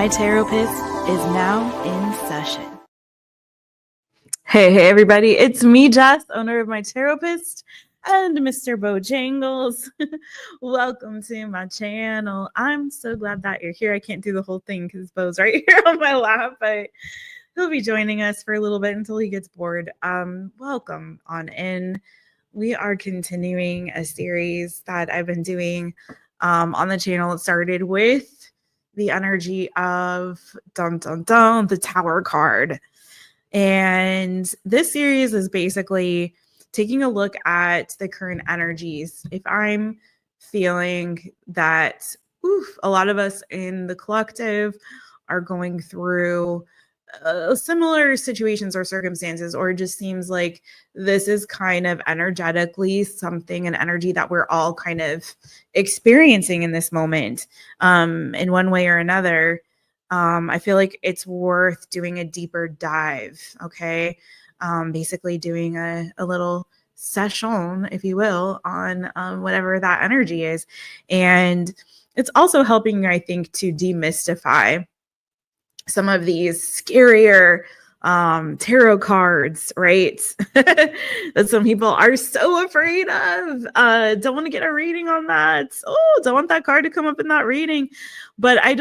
My Taropist is now in session. Hey, everybody. It's me, Jess, owner of My Taropist and Mr. Bojangles. Welcome to my channel. I'm so glad that you're here. I can't do the whole thing because Bo's right here on my lap, but he'll be joining us for a little bit until he gets bored. Welcome on in. We are continuing a series that I've been doing on the channel. It started with the energy of the Tower card. And this series is basically taking a look at the current energies. If I'm feeling that a lot of us in the collective are going through similar situations or circumstances, or it just seems like this is kind of energetically an energy that we're all kind of experiencing in this moment in one way or another. I feel like it's worth doing a deeper dive. Okay. Basically doing a little session, if you will, on whatever that energy is. And it's also helping, I think, to demystify some of these scarier tarot cards, right? That some people are so afraid of. Don't want to get a reading on that. Oh, don't want that card to come up in that reading. But I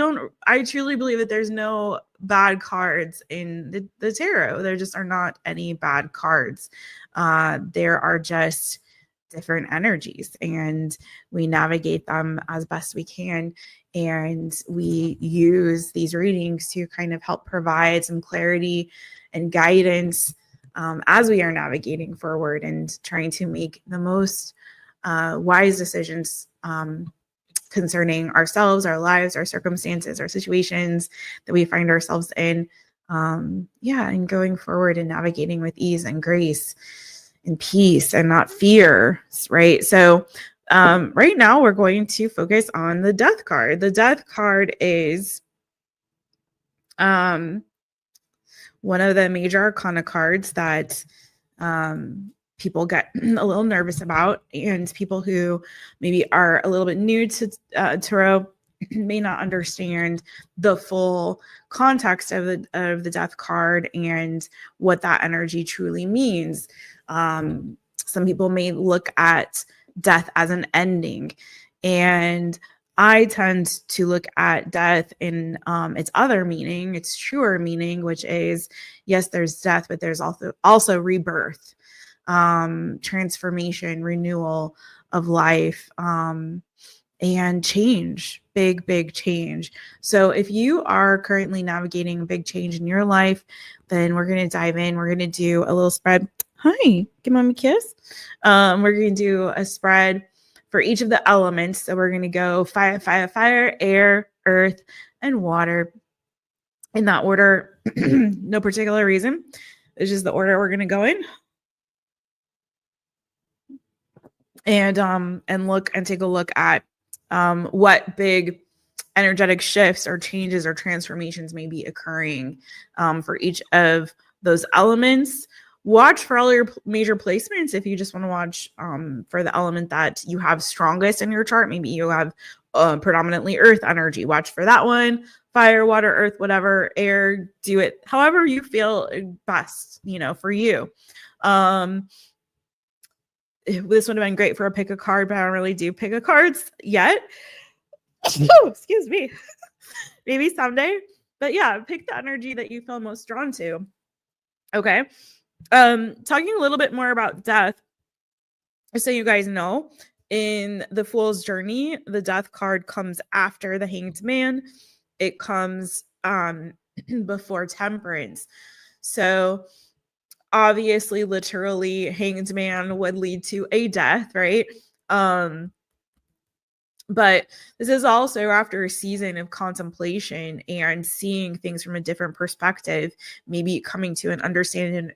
truly believe that there's no bad cards in the tarot. There just are not any bad cards. There are just different energies, and we navigate them as best we can. And we use these readings to kind of help provide some clarity and guidance as we are navigating forward and trying to make the most wise decisions concerning ourselves, our lives, our circumstances, our situations that we find ourselves in. And going forward and navigating with ease and grace and peace and not fear, right? So right now we're going to focus on the Death card. The Death card is one of the major Arcana cards that people get a little nervous about, and people who maybe are a little bit new to tarot may not understand the full context of the Death card and what that energy truly means. Some people may look at death as an ending, and I tend to look at death in its other meaning, its truer meaning, which is, yes, there's death, but there's also rebirth, transformation, renewal of life, and change, big change. So if you are currently navigating a big change in your life, then we're going to dive in. We're going to do a little spread. Hi, give mommy a kiss. We're going to do a spread for each of the elements. So we're going to go fire, air, earth, and water in that order. No particular reason. It's just the order we're going to go in. And look and take a look at what big energetic shifts or changes or transformations may be occurring for each of those elements. Watch for all your major placements. If you just want to watch for the element that you have strongest in your chart, maybe you have predominantly earth energy, watch for that one. Fire, water, earth, whatever, air, do it however you feel best, for you. This would have been great for a pick a card, but I don't really do pick a cards yet. Oh, excuse me. Maybe someday. But yeah, pick the energy that you feel most drawn to. Okay. Talking a little bit more about death, so you guys know, in the Fool's Journey, the Death card comes after the Hanged Man. It comes before Temperance. So obviously, literally, Hanged Man would lead to a death, right? But this is also after a season of contemplation and seeing things from a different perspective, maybe coming to an understanding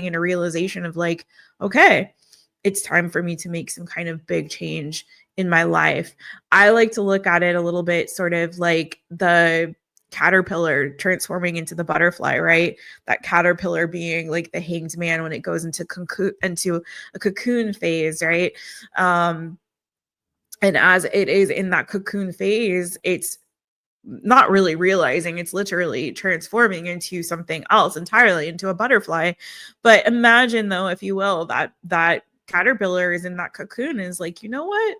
and a realization of like, okay, it's time for me to make some kind of big change in my life. I like to look at it a little bit sort of like the caterpillar transforming into the butterfly, right? That caterpillar being like the Hanged Man when it goes into a cocoon phase, right? And as it is in that cocoon phase, it's not really realizing it's literally transforming into something else entirely, into a butterfly. But imagine though, if you will, that caterpillar is in that cocoon, is like, you know what?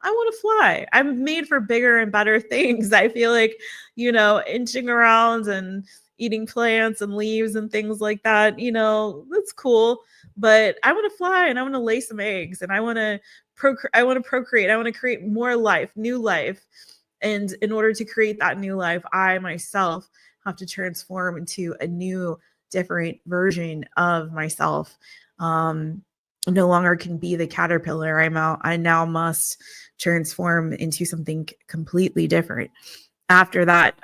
I want to fly. I'm made for bigger and better things. I feel like, inching around and eating plants and leaves and things like that, that's cool. But I want to fly, and I want to lay some eggs, and I want to procreate. I want to create more life, new life. And in order to create that new life, I myself have to transform into a new, different version of myself. No longer can be the caterpillar. I now must transform into something completely different. After that,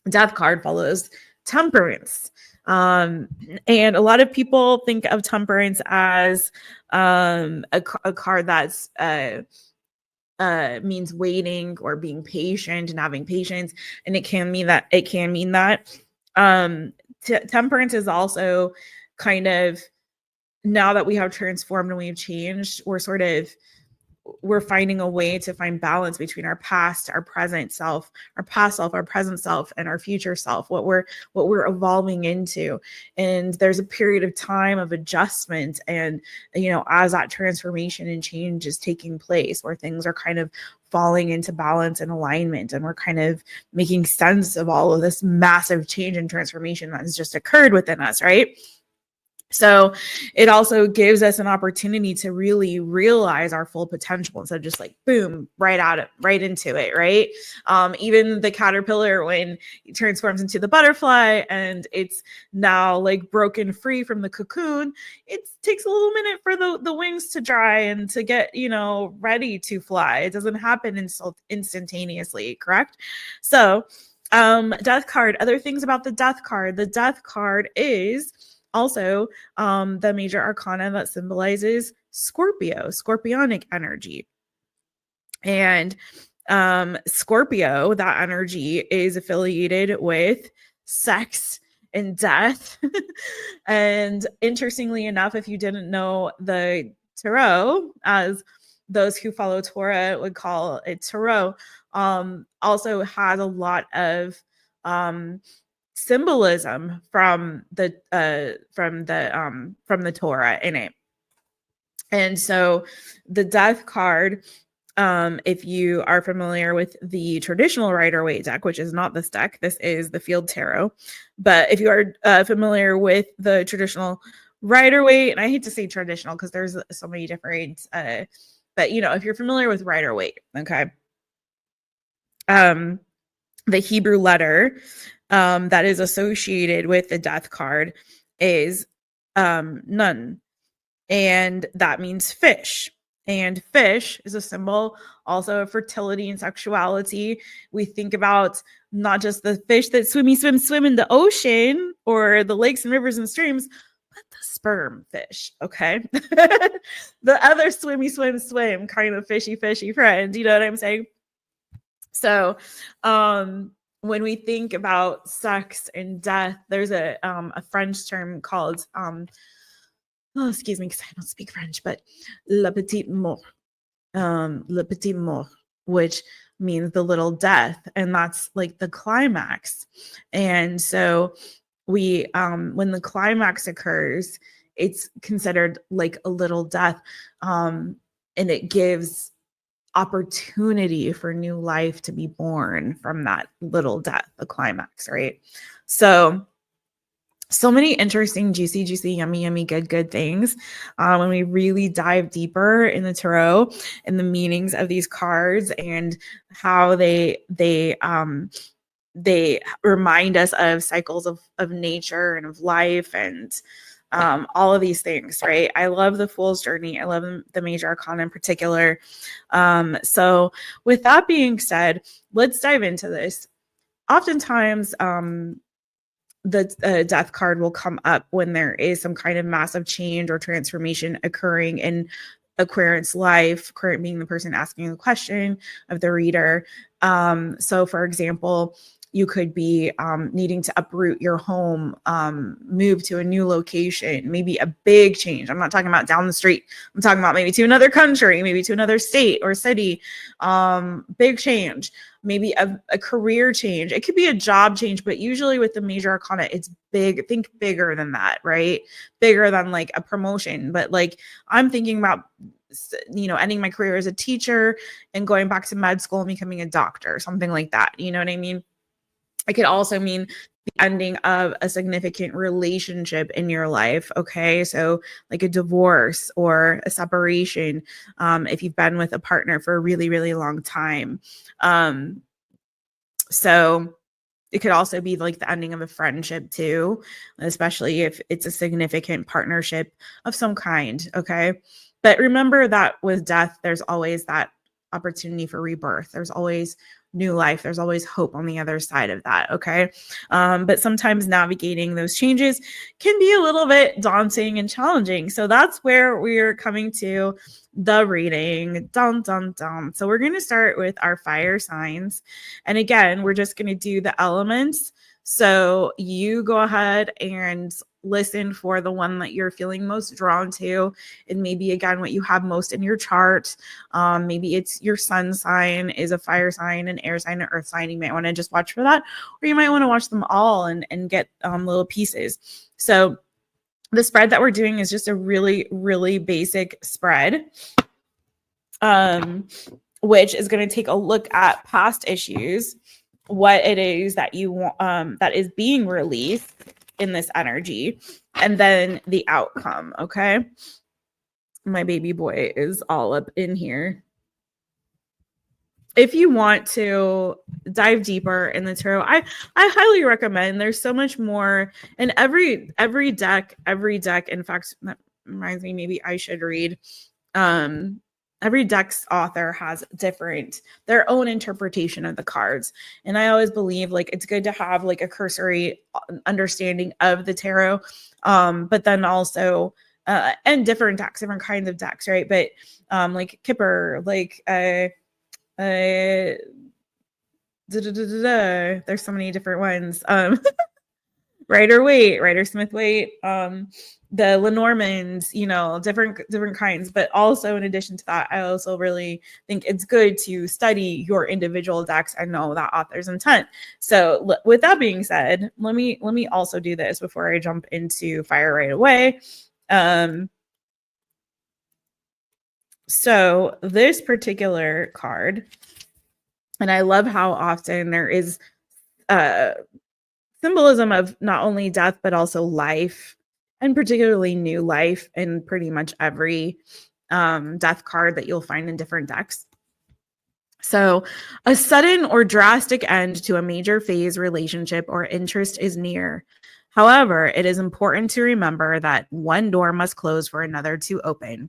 death card follows temperance. And a lot of people think of temperance as a card that's means waiting or being patient and having patience. And it can mean that. Temperance is also kind of, now that we have transformed and we've changed, we're finding a way to find balance between our past, our present self, our past self, our present self, and our future self, what we're evolving into. And there's a period of time of adjustment. And, as that transformation and change is taking place, where things are kind of falling into balance and alignment, and we're kind of making sense of all of this massive change and transformation that has just occurred within us, right? So it also gives us an opportunity to really realize our full potential, instead of just like, boom, right into it, right? Even the caterpillar, when it transforms into the butterfly and it's now like broken free from the cocoon, it takes a little minute for the wings to dry and to get, ready to fly. It doesn't happen instantaneously, correct? So death card, other things about the death card. The death card is also the major arcana that symbolizes scorpionic energy. And Scorpio, that energy is affiliated with sex and death. And interestingly enough, if you didn't know, the tarot, as those who follow Torah would call it tarot, also has a lot of symbolism from the Torah in it. And so the death card, if you are familiar with the traditional Rider-Waite deck, which is not this deck, this is the Field Tarot. But if you are familiar with the traditional Rider-Waite, and I hate to say traditional because there's so many different, but if you're familiar with Rider-Waite, okay, the Hebrew letter that is associated with the death card is Nun, and that means fish. And fish is a symbol also of fertility and sexuality. We think about not just the fish that swim in the ocean or the lakes and rivers and streams, but the sperm fish, okay? The other swim kind of fishy friend, you know what I'm saying? So when we think about sex and death, there's a French term called, excuse me, because I don't speak French, but le petit mort, which means the little death. And that's like the climax. And so we, when the climax occurs, it's considered like a little death. And it gives opportunity for new life to be born from that little death, the climax, right? So many interesting, juicy, yummy, good things. When we really dive deeper in the tarot and the meanings of these cards and how they remind us of cycles of nature and of life and all of these things, right? I love the Fool's Journey. I love the major arcana in particular. So with that being said, let's dive into this. Oftentimes, the death card will come up when there is some kind of massive change or transformation occurring in Aquarius life, being the person asking the question of the reader. So for example, You could be needing to uproot your home, move to a new location, maybe a big change. I'm not talking about down the street. I'm talking about maybe to another country, maybe to another state or city. Big change, maybe a career change. It could be a job change, but usually with the major arcana, it's big. Think bigger than that, right? Bigger than like a promotion. But like I'm thinking about, you know, ending my career as a teacher and going back to med school and becoming a doctor, something like that. You know what I mean? It could also mean the ending of a significant relationship in your life. Okay. So like a divorce or a separation, if you've been with a partner for a really, really long time. So it could also be like the ending of a friendship too, especially if it's a significant partnership of some kind. Okay. But remember that with death, there's always that opportunity for rebirth. There's always new life. There's always hope on the other side of that. Okay. But sometimes navigating those changes can be a little bit daunting and challenging. So that's where we're coming to the reading. Dun, dun, dun. So we're going to start with our fire signs. And again, we're just going to do the elements. So you go ahead and listen for the one that you're feeling most drawn to, and maybe again what you have most in your chart. Maybe it's your sun sign is a fire sign, an air sign, an earth sign. You might want to just watch for that, or you might want to watch them all and get little pieces. So the spread that we're doing is just a really, really basic spread, which is going to take a look at past issues, what it is that you want, that is being released in this energy, and then the outcome. Okay. My baby boy is all up in here. If you want to dive deeper in the tarot, I highly recommend. There's so much more, and every deck, in fact, that reminds me, maybe I should read. Every deck's author has their own interpretation of the cards. And I always believe like it's good to have like a cursory understanding of the tarot. But then also, and different decks, different kinds of decks, right? But like Kipper, like there's so many different ones. Rider Smith Waite, the Lenormands, you know, different kinds. But also in addition to that, I also really think it's good to study your individual decks and know that author's intent. So with that being said, let me also do this before I jump into fire right away. So this particular card, and I love how often there is symbolism of not only death, but also life, and particularly new life in pretty much every death card that you'll find in different decks. So a sudden or drastic end to a major phase, relationship, or interest is near. However, it is important to remember that one door must close for another to open.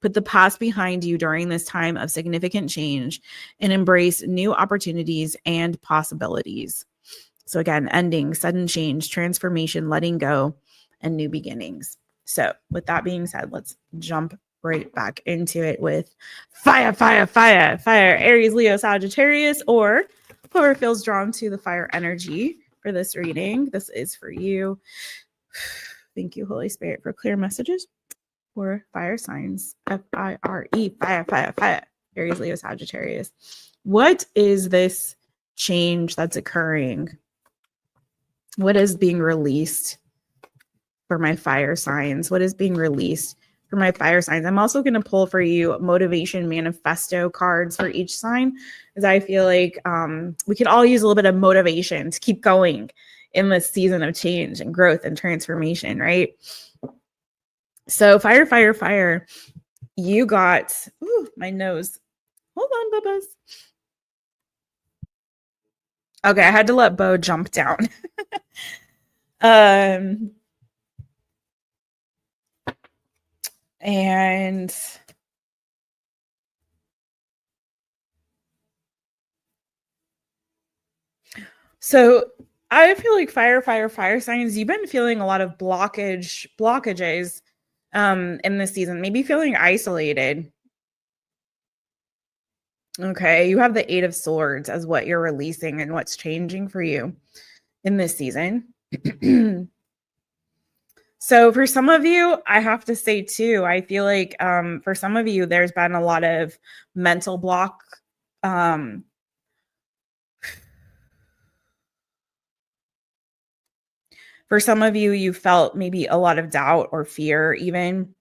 Put the past behind you during this time of significant change and embrace new opportunities and possibilities. So again, ending, sudden change, transformation, letting go, and new beginnings. So with that being said, let's jump right back into it with fire, Aries, Leo, Sagittarius, or whoever feels drawn to the fire energy for this reading. This is for you. Thank you, Holy Spirit, for clear messages for fire signs. F-I-R-E, fire. Aries, Leo, Sagittarius. What is this change that's occurring? What is being released for my fire signs? What is being released for my fire signs? I'm also going to pull for you motivation manifesto cards for each sign, as I feel like we could all use a little bit of motivation to keep going in this season of change and growth and transformation, right? So fire. You got, my nose. Hold on, Bubba's. Okay, I had to let Bo jump down. And so I feel like fire signs, you've been feeling a lot of blockages in this season, maybe feeling isolated. Okay, you have the Eight of Swords as what you're releasing and what's changing for you in this season. So for some of you, I have to say too, I feel like for some of you, there's been a lot of mental block. For some of you, you felt maybe a lot of doubt or fear even.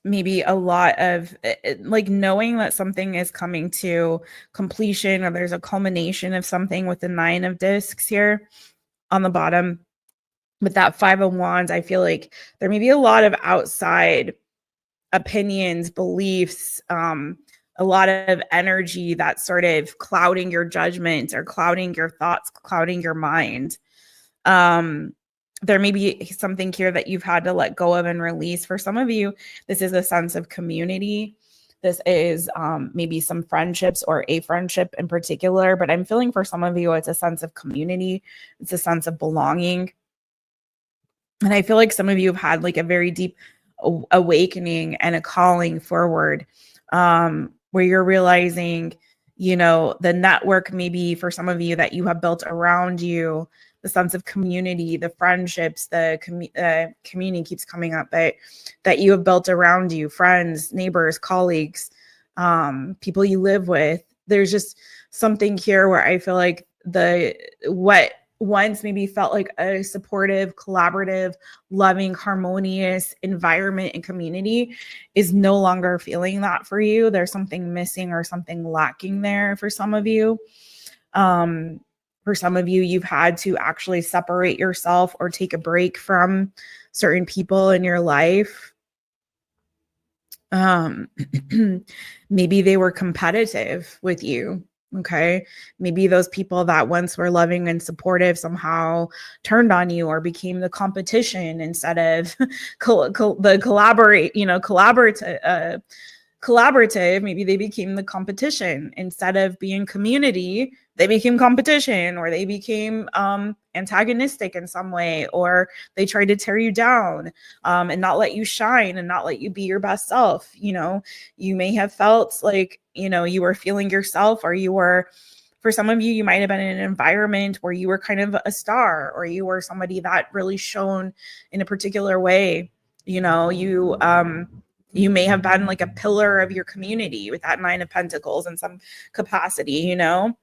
Maybe a lot of like knowing that something is coming to completion or there's a culmination of something with the Nine of Discs here on the bottom. With that Five of Wands, I feel like there may be a lot of outside opinions, beliefs, a lot of energy that's sort of clouding your judgment or clouding your thoughts, clouding your mind. There may be something here that you've had to let go of and release. For some of you, this is a sense of community. This is maybe some friendships or a friendship in particular, but I'm feeling for some of you, it's a sense of community. It's a sense of belonging. And I feel like some of you have had like a very deep awakening and a calling forward, where you're realizing, you know, the network maybe for some of you that you have built around you, the sense of community, the friendships, the community keeps coming up, that you have built around you, friends, neighbors, colleagues, people you live with. There's just something here where I feel like what once maybe felt like a supportive, collaborative, loving, harmonious environment and community is no longer feeling that for you. There's something missing or something lacking there for some of you. For some of you, you've had to actually separate yourself or take a break from certain people in your life. Maybe they were competitive with you. Okay. Maybe those people that once were loving and supportive somehow turned on you or became the competition instead of the collaborative. Maybe they became the competition instead of being community. They became competition, or they became antagonistic in some way, or they tried to tear you down and not let you shine and not let you be your best self. You know, you may have felt like, you know, you were feeling yourself, or you were, for some of you, you might have been in an environment where you were kind of a star, or you were somebody that really shone in a particular way. You know, you may have been like a pillar of your community with that Nine of Pentacles in some capacity, you know,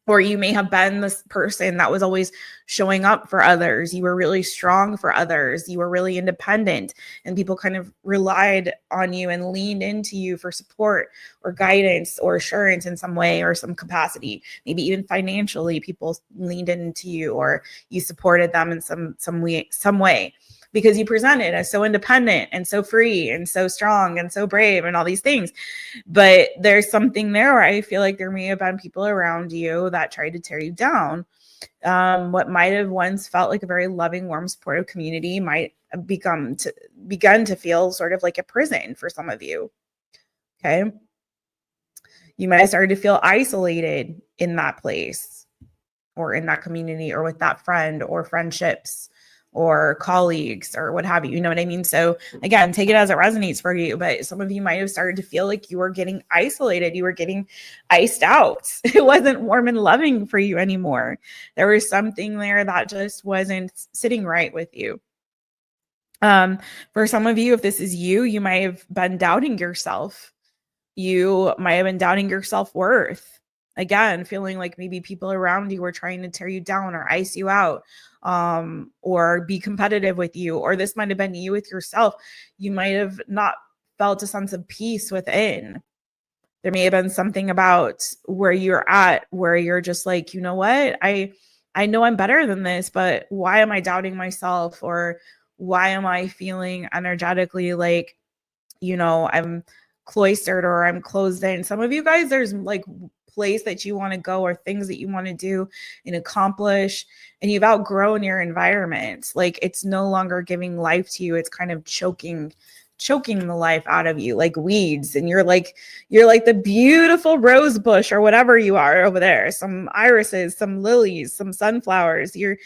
or you may have been this person that was always showing up for others. You were really strong for others. You were really independent, and people kind of relied on you and leaned into you for support or guidance or assurance in some way or some capacity. Maybe even financially, people leaned into you, or you supported them in some way. Because you presented as so independent and so free and so strong and so brave and all these things. But there's something there where I feel like there may have been people around you that tried to tear you down. What might have once felt like a very loving, warm, supportive community might have begun to feel sort of like a prison for some of you. Okay. You might have started to feel isolated in that place or in that community or with that friend or friendships or colleagues or what have you. You know what I mean? So again, take it as it resonates for you. But some of you might have started to feel like you were getting isolated. You were getting iced out. It wasn't warm and loving for you anymore. There was something there that just wasn't sitting right with you. For some of you, if this is you, you might have been doubting yourself. You might have been doubting your self-worth. Again, feeling like maybe people around you were trying to tear you down or ice you out, or be competitive with you, or this might have been you with yourself. You might have not felt a sense of peace within. There may have been something about where you're at, where you're just like, you know what? I know I'm better than this, but why am I doubting myself? Or why am I feeling energetically like, you know, I'm cloistered or I'm closed in? Some of you guys, there's like place that you want to go or things that you want to do and accomplish, and you've outgrown your environment. Like it's no longer giving life to you. It's kind of choking choking the life out of you like weeds, and you're like the beautiful rose bush or whatever you are over there, some irises, some lilies, some sunflowers. You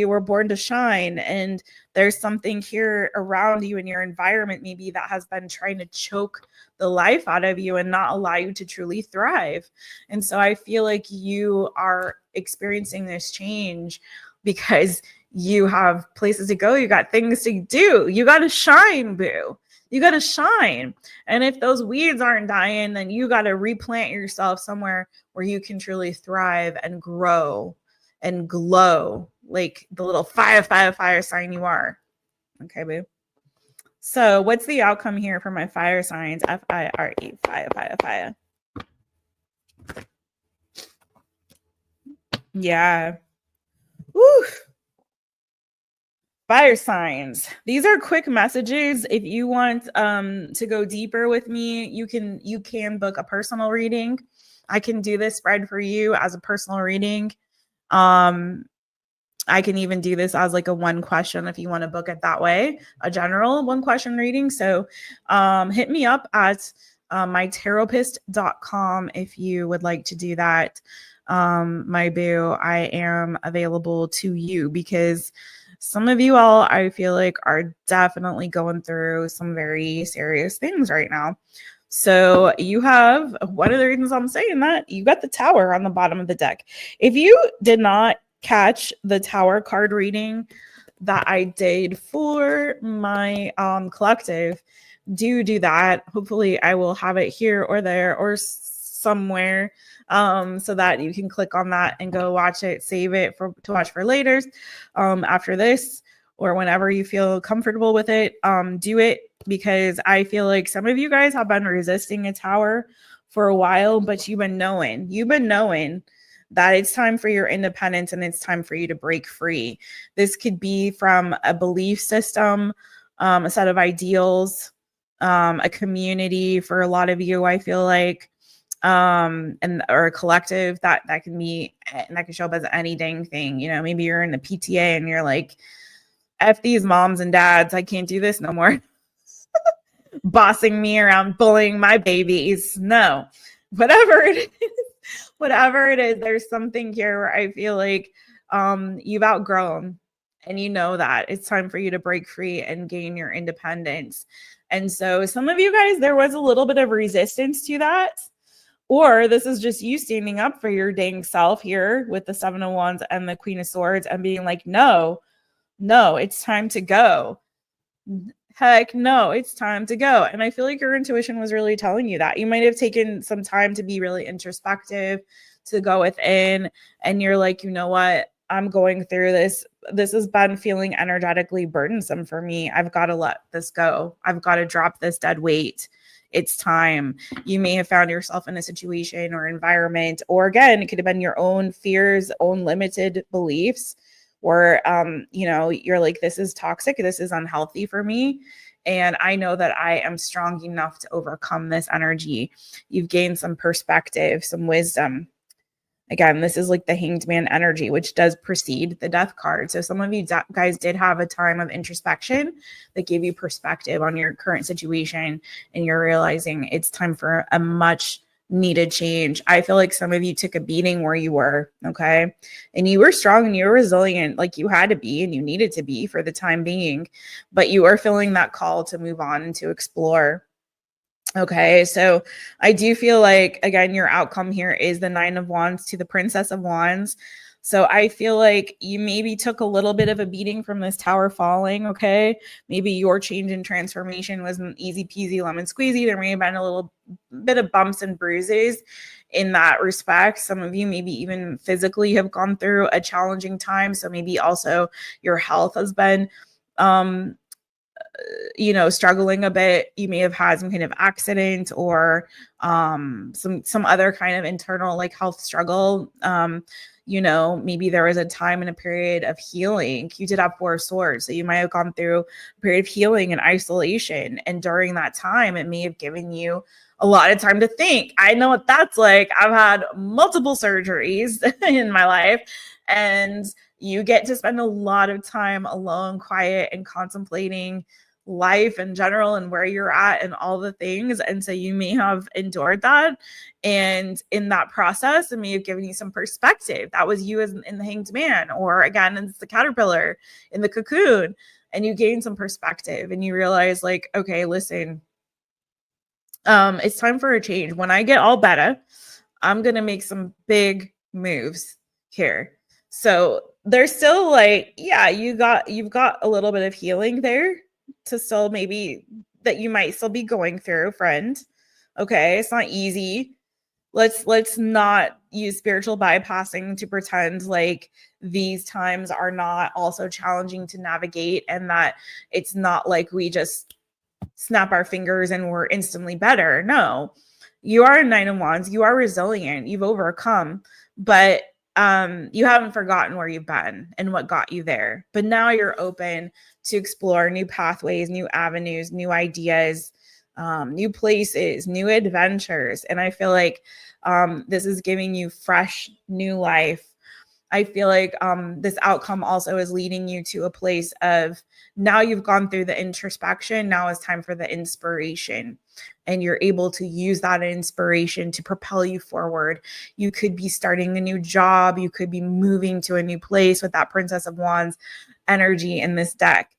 were born to shine, and there's something here around you in your environment maybe that has been trying to choke the life out of you and not allow you to truly thrive. And so I feel like you are experiencing this change because you have places to go, you got things to do, you got to shine, boo. You got to shine. And if those weeds aren't dying, then you got to replant yourself somewhere where you can truly thrive and grow and glow like the little fire sign you are. Okay, boo. So what's the outcome here for my fire signs? Fire, fire. Yeah. Woo. Fire signs. These are quick messages. If you want to go deeper with me, you can book a personal reading. I can do this spread for you as a personal reading. I can even do this as like a one question if you want to book it that way, a general one question reading. So hit me up at mytaropist.com if you would like to do that. My boo, I am available to you because some of you all, I feel like, are definitely going through some very serious things right now. So you have, one of the reasons I'm saying that, you got the Tower on the bottom of the deck. If you did not catch the Tower card reading that I did for my collective, do that. Hopefully I will have it here or there or somewhere so that you can click on that and go watch it, save it to watch for later after this, or whenever you feel comfortable with it. Do it, because I feel like some of you guys have been resisting a Tower for a while, but you've been knowing that it's time for your independence and it's time for you to break free. This could be from a belief system, a set of ideals, a community for a lot of you, I feel like, or a collective that can be, and that can show up as any dang thing. Maybe you're in the PTA and you're like, F these moms and dads, I can't do this no more. Bossing me around, bullying my babies. No, whatever it is, there's something here where I feel like you've outgrown, and you know that it's time for you to break free and gain your independence. And so some of you guys, there was a little bit of resistance to that, or this is just you standing up for your dang self here with the Seven of Wands and the Queen of Swords and being like, no, it's time to go. Heck no, it's time to go. And I feel like your intuition was really telling you that. You might have taken some time to be really introspective, to go within, and you're like, you know what? I'm going through this. This has been feeling energetically burdensome for me. I've got to let this go. I've got to drop this dead weight. It's time. You may have found yourself in a situation or environment, or again, it could have been your own fears, own limited beliefs, where you're like, this is toxic, this is unhealthy for me, and I know that I am strong enough to overcome this energy. You've gained some perspective, some wisdom. Again, this is like the Hanged Man energy, which does precede the Death card. So some of you guys did have a time of introspection that gave you perspective on your current situation, and you're realizing it's time for a much needed change. I feel like some of you took a beating where you were, okay? And you were strong and you were resilient, like you had to be and you needed to be for the time being, but you are feeling that call to move on and to explore. Okay, so I do feel like, again, your outcome here is the Nine of Wands to the Princess of Wands. So I feel like you maybe took a little bit of a beating from this Tower falling, okay? Maybe your change and transformation wasn't easy peasy lemon squeezy. There may have been a little bit of bumps and bruises in that respect. Some of you maybe even physically have gone through a challenging time. So maybe also your health has been struggling a bit. You may have had some kind of accident or some other kind of internal like health struggle. Maybe there was a time and a period of healing. You did have Four of Swords, so you might have gone through a period of healing and isolation. And during that time, it may have given you a lot of time to think. I know what that's like. I've had multiple surgeries in my life, and you get to spend a lot of time alone, quiet, and contemplating life in general and where you're at and all the things. And so you may have endured that. And in that process, it may have given you some perspective. That was you as in the hanged man, or again, it's the caterpillar in the cocoon. And you gain some perspective and you realize, like, okay, listen, it's time for a change. When I get all better, I'm going to make some big moves here. So there's still like, yeah, you've got a little bit of healing there to still maybe that you might still be going through, friend. Okay. It's not easy. Let's not use spiritual bypassing to pretend like these times are not also challenging to navigate, and that it's not like we just snap our fingers and we're instantly better. No, you are a Nine of Wands. You are resilient. You've overcome, but you haven't forgotten where you've been and what got you there. But now you're open to explore new pathways, new avenues, new ideas, new places, new adventures. And I feel like this is giving you fresh, new life. I feel like this outcome also is leading you to a place of, now you've gone through the introspection. Now it's time for the inspiration. And you're able to use that inspiration to propel you forward. You could be starting a new job. You could be moving to a new place with that Princess of Wands energy in this deck.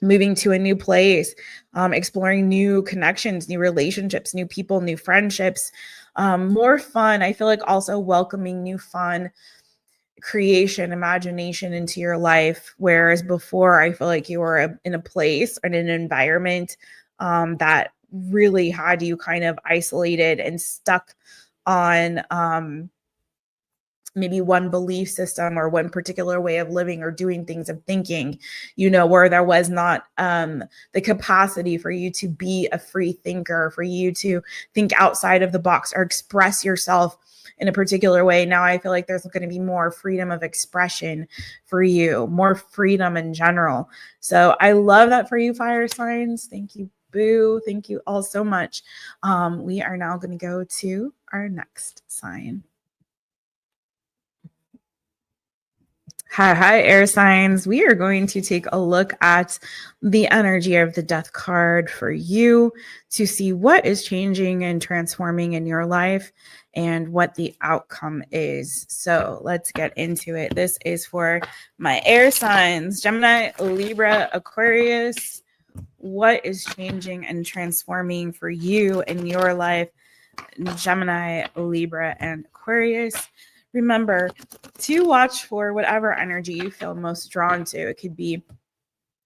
Moving to a new place, exploring new connections, new relationships, new people, new friendships, more fun. I feel like also welcoming new fun, creation, imagination into your life. Whereas before, I feel like you were in a place or in an environment that really had you kind of isolated and stuck on maybe one belief system or one particular way of living or doing things and thinking, where there was not the capacity for you to be a free thinker, for you to think outside of the box or express yourself in a particular way. Now I feel like there's going to be more freedom of expression for you, more freedom in general. So I love that for you, fire signs. Thank you, boo. Thank you all so much. We are now going to go to our next sign. Hi, air signs. We are going to take a look at the energy of the death card for you to see what is changing and transforming in your life and what the outcome is. So let's get into it. This is for my air signs, Gemini, Libra, Aquarius. What is changing and transforming for you in your life, Gemini, Libra, and Aquarius? Remember to watch for whatever energy you feel most drawn to. It could be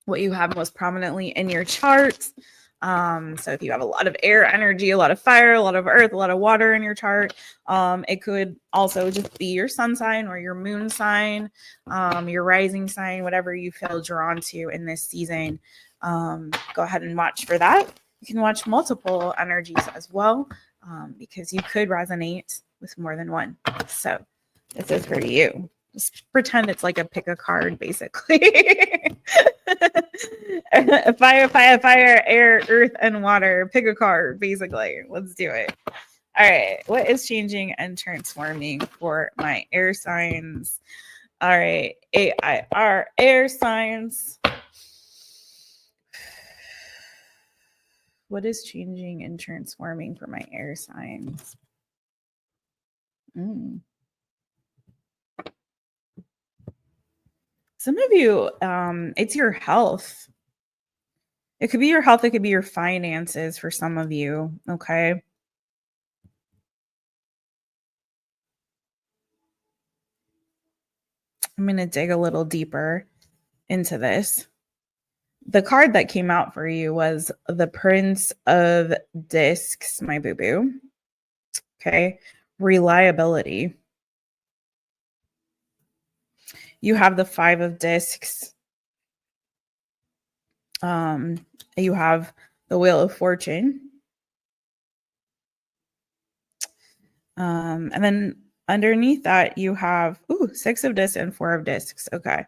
what you have most prominently in your chart. So if you have a lot of air energy, a lot of fire, a lot of earth, a lot of water in your chart, it could also just be your sun sign or your moon sign, your rising sign, whatever you feel drawn to in this season. Go ahead and watch for that. You can watch multiple energies as well, because you could resonate with more than one. So this is for you. Just pretend it's like a pick a card, basically. Fire, air, earth, and water. Pick a card, basically. Let's do it. All right. What is changing and transforming for my air signs? All right. AIR, air signs. What is changing and transforming for my air signs? Some of you, it's your health. It could be your health. It could be your finances for some of you. Okay. I'm going to dig a little deeper into this. The card that came out for you was the Prince of Discs, my boo-boo. Okay. Reliability. You have the Five of Discs. You have the Wheel of Fortune. And then underneath that, you have Six of Discs and Four of Discs. Okay.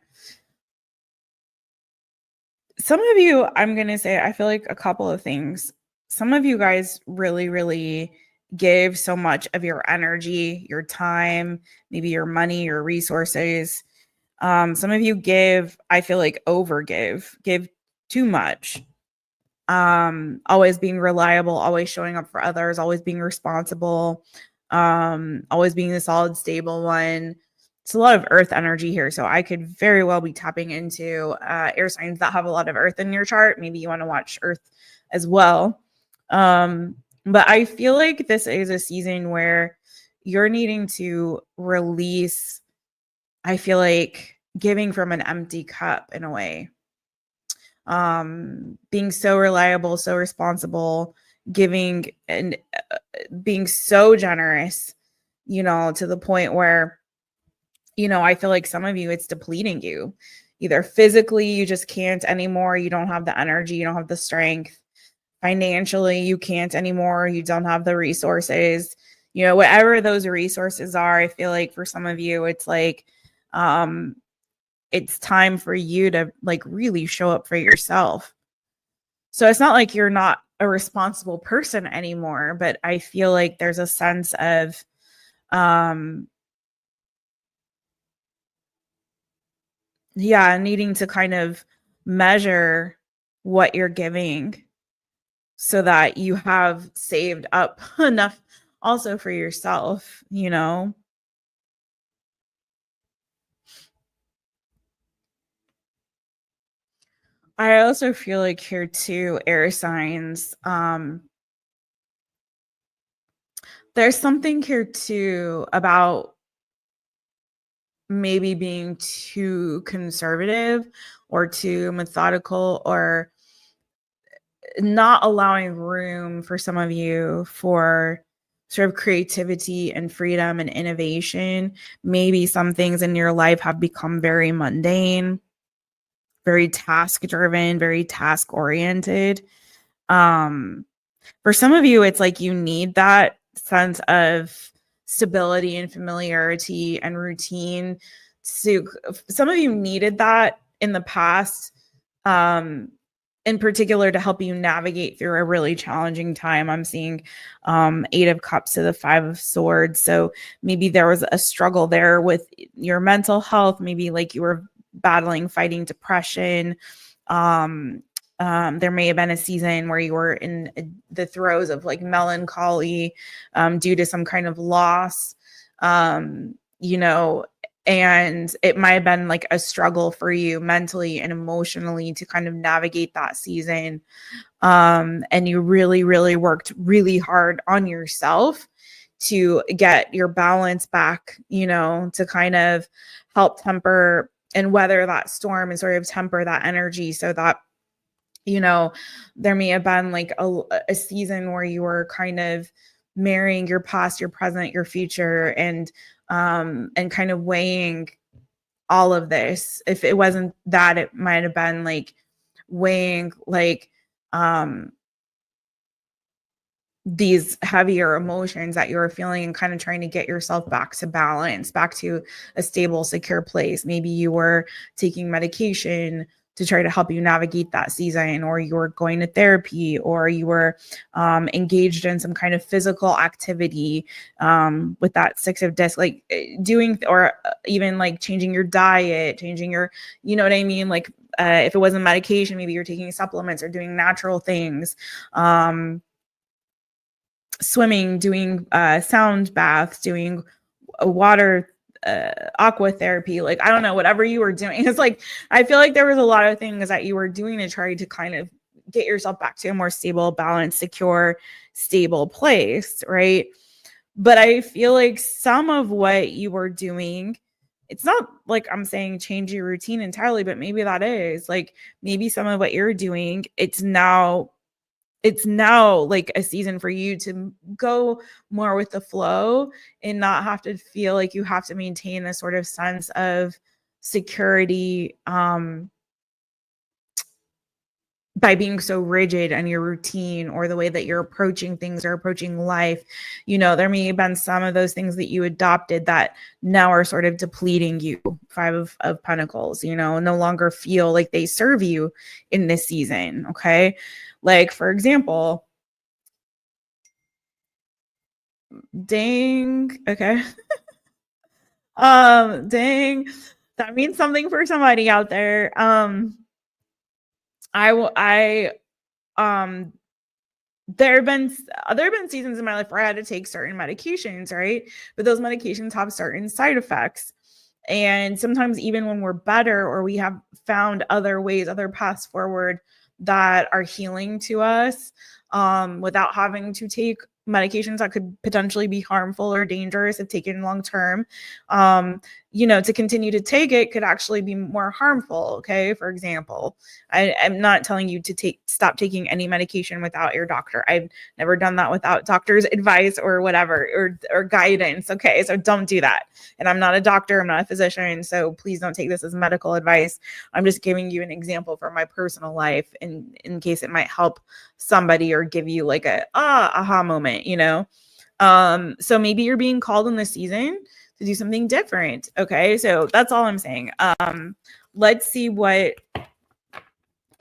Some of you, I'm going to say, I feel like a couple of things. Some of you guys really, really give so much of your energy, your time, maybe your money, your resources. Some of you give, I feel like overgive, give too much. Always being reliable, always showing up for others, always being responsible, always being the solid, stable one. It's a lot of earth energy here. So I could very well be tapping into air signs that have a lot of earth in your chart. Maybe you want to watch earth as well. But I feel like this is a season where you're needing to release, I feel like, giving from an empty cup in a way. Being so reliable, so responsible, giving and being so generous, to the point where, I feel like some of you, it's depleting you. Either physically, you just can't anymore. You don't have the energy, you don't have the strength. Financially, you can't anymore. You don't have the resources. Whatever those resources are, I feel like for some of you, it's like, it's time for you to like really show up for yourself. So it's not like you're not a responsible person anymore, but I feel like there's a sense of needing to kind of measure what you're giving so that you have saved up enough also for yourself, I also feel like here too, air signs, there's something here too about maybe being too conservative or too methodical, or not allowing room for some of you for sort of creativity and freedom and innovation. Maybe some things in your life have become very mundane, very task driven, very task oriented. For some of you, it's like you need that sense of stability and familiarity and routine. So some of you needed that in the past, in particular to help you navigate through a really challenging time. I'm seeing 8 of Cups to the 5 of Swords. So maybe there was a struggle there with your mental health. Maybe like you were fighting depression. There may have been a season where you were in the throes of like melancholy due to some kind of loss, and it might have been like a struggle for you mentally and emotionally to kind of navigate that season. And you really, really worked really hard on yourself to get your balance back, to kind of help temper and weather that storm and sort of temper that energy so that, there may have been like a season where you were kind of marrying your past, your present, your future, and kind of weighing all of this. If it wasn't that, it might have been like weighing like these heavier emotions that you were feeling and kind of trying to get yourself back to balance, back to a stable, secure place. Maybe you were taking medication to try to help you navigate that season, or you were going to therapy, or you were engaged in some kind of physical activity with that 6 of disc, like doing, or even like changing your diet, changing your, you know what I mean? Like if it wasn't medication, maybe you're taking supplements or doing natural things. Swimming, doing sound baths, doing water, aqua therapy, like I don't know, whatever you were doing. It's like I feel like there was a lot of things that you were doing to try to kind of get yourself back to a more stable, balanced, secure, stable place, right? But I feel like some of what you were doing, it's not like I'm saying change your routine entirely, but maybe that is like maybe some of what you're doing, it's now like a season for you to go more with the flow and not have to feel like you have to maintain a sort of sense of security by being so rigid on your routine or the way that you're approaching things or approaching life. There may have been some of those things that you adopted that now are sort of depleting you. 5 of Pentacles, no longer feel like they serve you in this season. Okay. Like, for example, dang. Okay. Dang. That means something for somebody out there. I um there have been seasons in my life where I had to take certain medications, right? But those medications have certain side effects. And sometimes even when we're better or we have found other ways, other paths forward that are healing to us, without having to take medications that could potentially be harmful or dangerous if taken long term, to continue to take it could actually be more harmful. Okay. For example, I'm not telling you to stop taking any medication without your doctor. I've never done that without doctor's advice or whatever, or guidance. Okay. So don't do that. And I'm not a doctor. I'm not a physician. So please don't take this as medical advice. I'm just giving you an example from my personal life in case it might help somebody or give you like a aha moment, so maybe you're being called in this season to do something different. Okay. So that's all I'm saying. Let's see what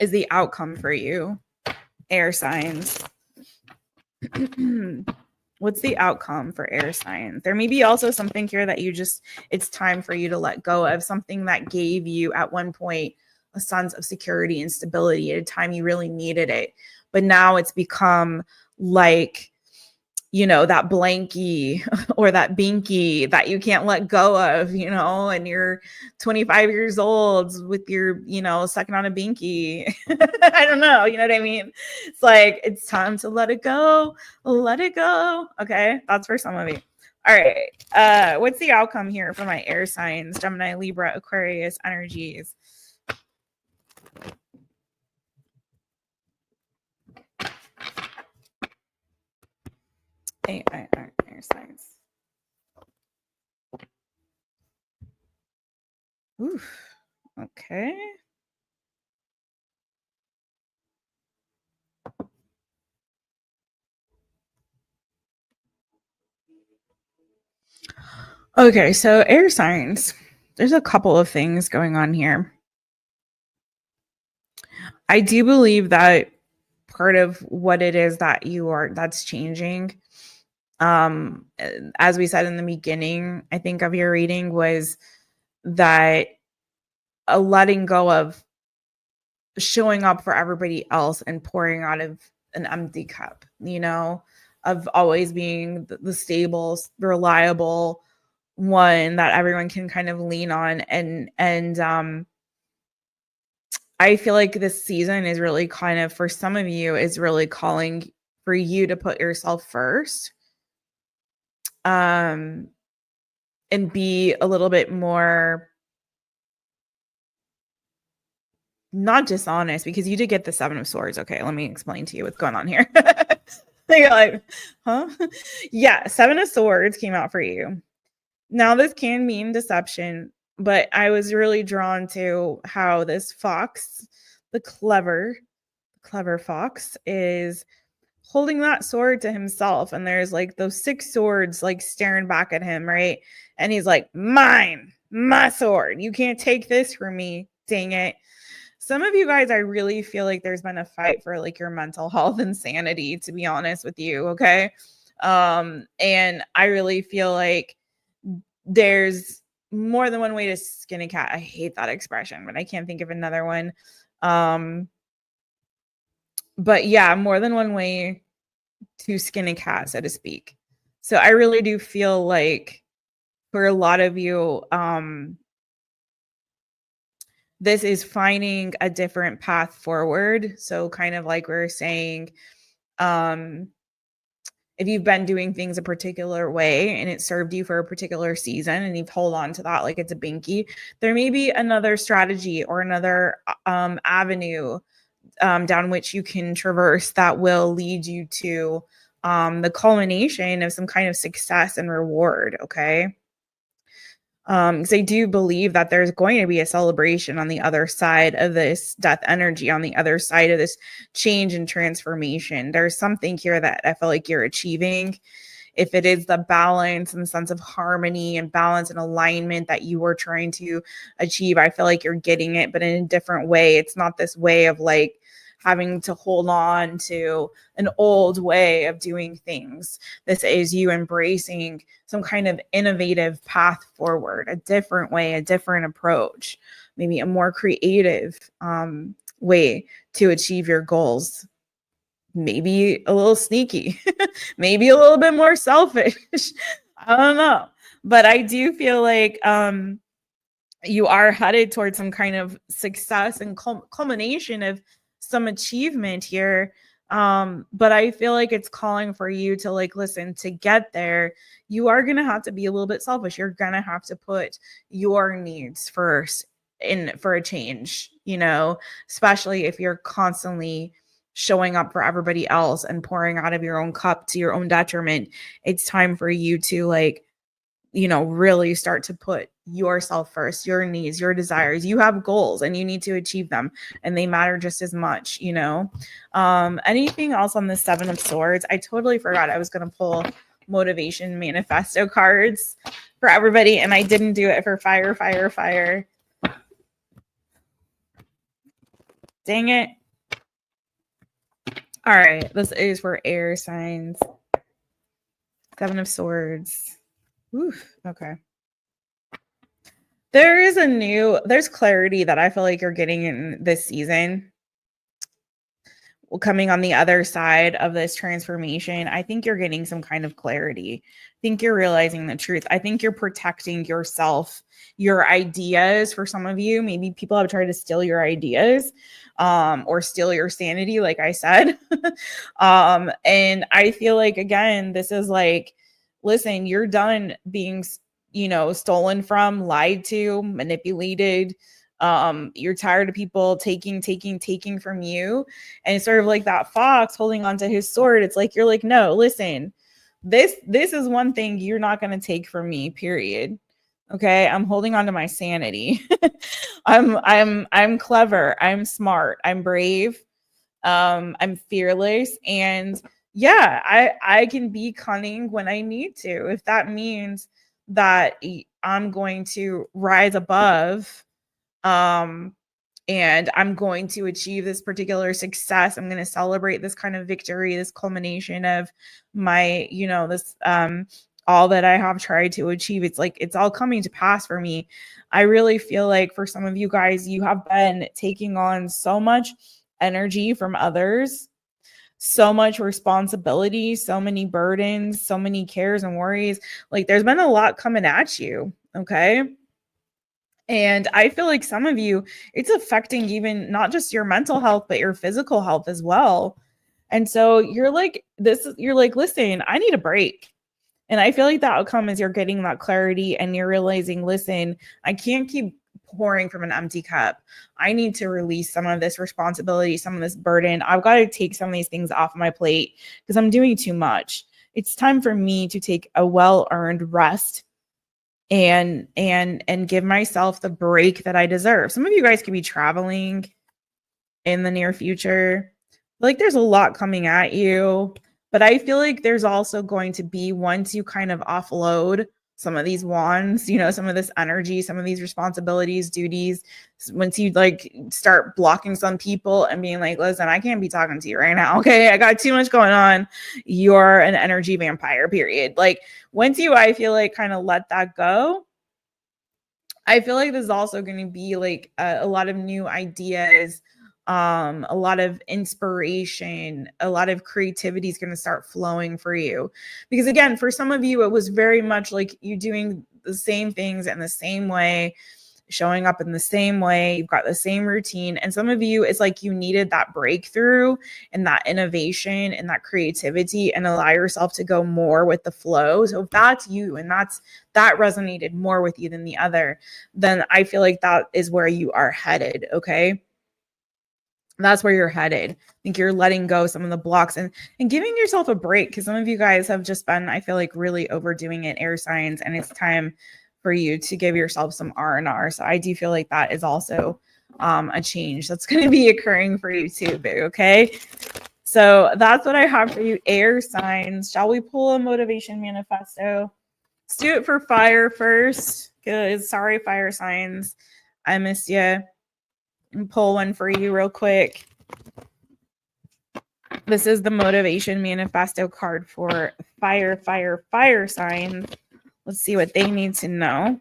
is the outcome for you, air signs. What's the outcome for air signs? There may be also something here that it's time for you to let go of, something that gave you at one point a sense of security and stability at a time you really needed it. But now it's become like, that blankie or that binky that you can't let go of, and you're 25 years old with your, sucking on a binky. I don't know. You know what I mean? It's like, it's time to let it go. Let it go. Okay. That's for some of you. All right. What's the outcome here for my air signs? Gemini, Libra, Aquarius energies. Air signs. Oof. Okay. Okay, so air signs. There's a couple of things going on here. I do believe that part of what it is that that's changing, as we said in the beginning, I think, of your reading, was that a letting go of showing up for everybody else and pouring out of an empty cup, of always being the stable, reliable one that everyone can kind of lean on. And I feel like this season is really kind of, for some of you, is really calling for you to put yourself first, and be a little bit more, not dishonest, because you did get the 7 of Swords. Okay, let me explain to you what's going on here. You're like, huh? Yeah, 7 of Swords came out for you. Now, this can mean deception, but I was really drawn to how this fox, the clever fox, is holding that sword to himself. And there's like those 6 swords like staring back at him, right? And he's like, my sword. You can't take this from me. Dang it. Some of you guys, I really feel like there's been a fight for like your mental health and sanity, to be honest with you. Okay. And I really feel like there's more than one way to skin a cat. I hate that expression, but I can't think of another one. But yeah, more than one way to skin a cat, so to speak. So I really do feel like for a lot of you, this is finding a different path forward. So kind of like we were saying, if you've been doing things a particular way and it served you for a particular season and you've held on to that like it's a binky, there may be another strategy or another avenue down which you can traverse that will lead you to the culmination of some kind of success and reward. Okay. Because I do believe that there's going to be a celebration on the other side of this death energy, on the other side of this change and transformation. There's something here that I feel like you're achieving. If it is the balance and sense of harmony and balance and alignment that you were trying to achieve, I feel like you're getting it, but in a different way. It's not this way of like having to hold on to an old way of doing things. This is you embracing some kind of innovative path forward, a different way, a different approach, maybe a more creative way to achieve your goals. Maybe a little sneaky, maybe a little bit more selfish. I don't know. But I do feel like you are headed towards some kind of success and culmination of some achievement here. But I feel like it's calling for you to like, listen, to get there, you are going to have to be a little bit selfish. You're going to have to put your needs first in for a change, you know, especially if you're constantly showing up for everybody else and pouring out of your own cup to your own detriment. It's time for you to like, you know, really start to put yourself first, your needs, your desires. You have goals and you need to achieve them, and they matter just as much, you know. Anything else on the Seven of Swords? I totally forgot I was going to pull motivation manifesto cards for everybody, and I didn't do it for fire. Dang it. All right, this is for air signs. Seven of Swords. Oof, okay. There's clarity that I feel like you're getting in this season. Well, coming on the other side of this transformation, I think you're getting some kind of clarity. I think you're realizing the truth. I think you're protecting yourself, your ideas. For some of you, maybe people have tried to steal your ideas or steal your sanity, like I said. And I feel like, again, this is like, listen, you're done being, you know, stolen from, lied to, manipulated. You're tired of people taking from you, and it's sort of like that fox holding onto his sword. It's like, you're like, no, listen, this is one thing you're not going to take from me, period. Okay, I'm holding on to my sanity. I'm clever, I'm smart, I'm brave, I'm fearless, and yeah, I can be cunning when I need to, if that means that I'm going to rise above, and I'm going to achieve this particular success. I'm going to celebrate this kind of victory, this culmination of my, you know, this all that I have tried to achieve. It's like it's all coming to pass for me. I really feel like for some of you guys, you have been taking on so much energy from others, so much responsibility, so many burdens, so many cares and worries. Like there's been a lot coming at you, okay? And I feel like some of you, it's affecting even not just your mental health, but your physical health as well. And so you're like, you're like, listen, I need a break. And I feel like the outcome is you're getting that clarity and you're realizing, listen, I can't keep pouring from an empty cup. I need to release some of this responsibility, some of this burden. I've got to take some of these things off my plate because I'm doing too much. It's time for me to take a well-earned rest and give myself the break that I deserve. Some of you guys could be traveling in the near future. Like there's a lot coming at you, but I feel like there's also going to be, once you kind of offload some of these wands, you know, some of this energy, some of these responsibilities, duties, once you like start blocking some people and being like, listen, I can't be talking to you right now. Okay. I got too much going on. You're an energy vampire, period. Like once you, I feel like kind of let that go, I feel like there's also going to be like a lot of new ideas, a lot of inspiration, a lot of creativity is going to start flowing for you. Because again, for some of you, it was very much like you doing the same things in the same way, showing up in the same way. You've got the same routine. And some of you, it's like you needed that breakthrough and that innovation and that creativity and allow yourself to go more with the flow. So if that's you and that resonated more with you than the other, then I feel like that is where you are headed. Okay. That's where you're headed. I think you're letting go some of the blocks and giving yourself a break, because some of you guys have just been, I feel like, really overdoing it, air signs, and it's time for you to give yourself some R&R. So I do feel like that is also a change that's going to be occurring for you too, boo. Okay. So that's what I have for you, air signs. Shall we pull a motivation manifesto? Let's do it for fire first. Good. Sorry, fire signs. I missed you. And pull one for you real quick. This is the motivation manifesto card for fire signs. Let's see what they need to know.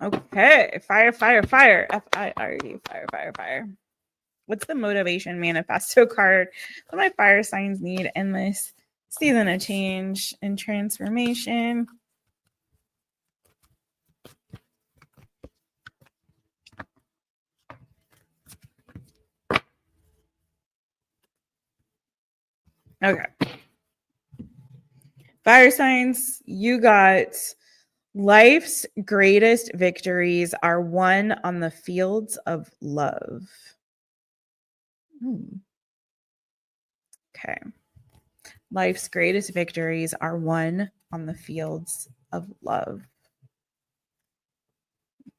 Okay, fire, fire, fire. F-I-R-E, fire, fire, fire. What's the motivation manifesto card? What do my fire signs need in this season of change and transformation? Okay. Fire signs, you got life's greatest victories are won on the fields of love. Okay. Life's greatest victories are won on the fields of love.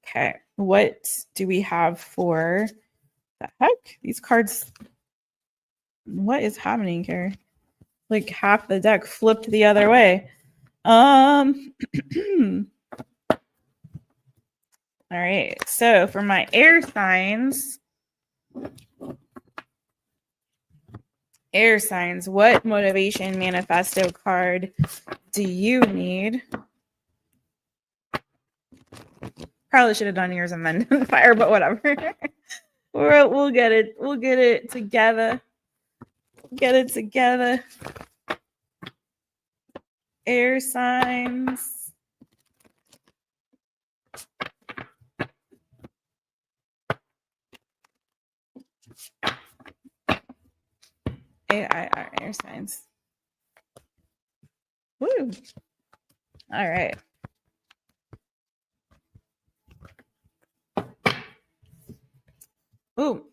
Okay. What do we have for the heck? These cards. What is happening here? Like half the deck flipped the other way. All right. So for my air signs, what motivation manifesto card do you need? Probably should have done yours and then done fire, but whatever. We'll get it. We'll get it together. Get it together. Air signs. AIR air signs. Woo. All right. Ooh.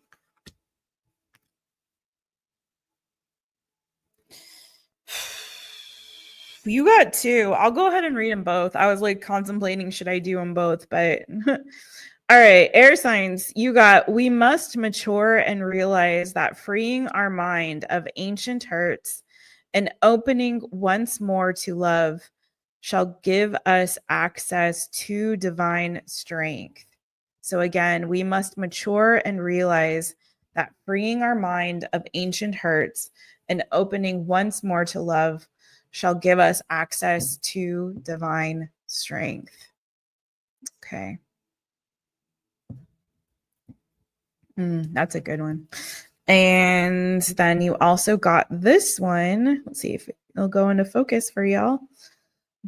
You got two. I'll go ahead and read them both. I was like contemplating, should I do them both? But all right, air signs. You got, we must mature and realize that freeing our mind of ancient hurts and opening once more to love shall give us access to divine strength. So again, we must mature and realize that freeing our mind of ancient hurts and opening once more to love shall give us access to divine strength. Okay. That's a good one. And then you also got this one. Let's see if it'll go into focus for y'all.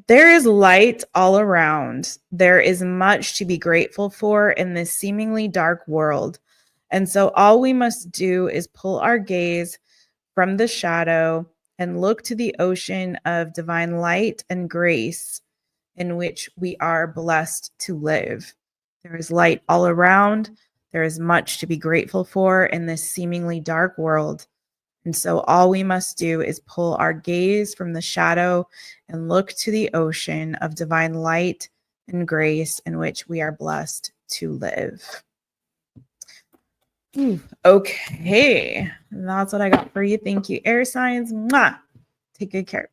There is light all around. There is much to be grateful for in this seemingly dark world. And so all we must do is pull our gaze from the shadow and look to the ocean of divine light and grace in which we are blessed to live. There is light all around. There is much to be grateful for in this seemingly dark world. And so all we must do is pull our gaze from the shadow and look to the ocean of divine light and grace in which we are blessed to live. Okay, that's what I got for you. Thank you, air signs. Mwah. Take good care.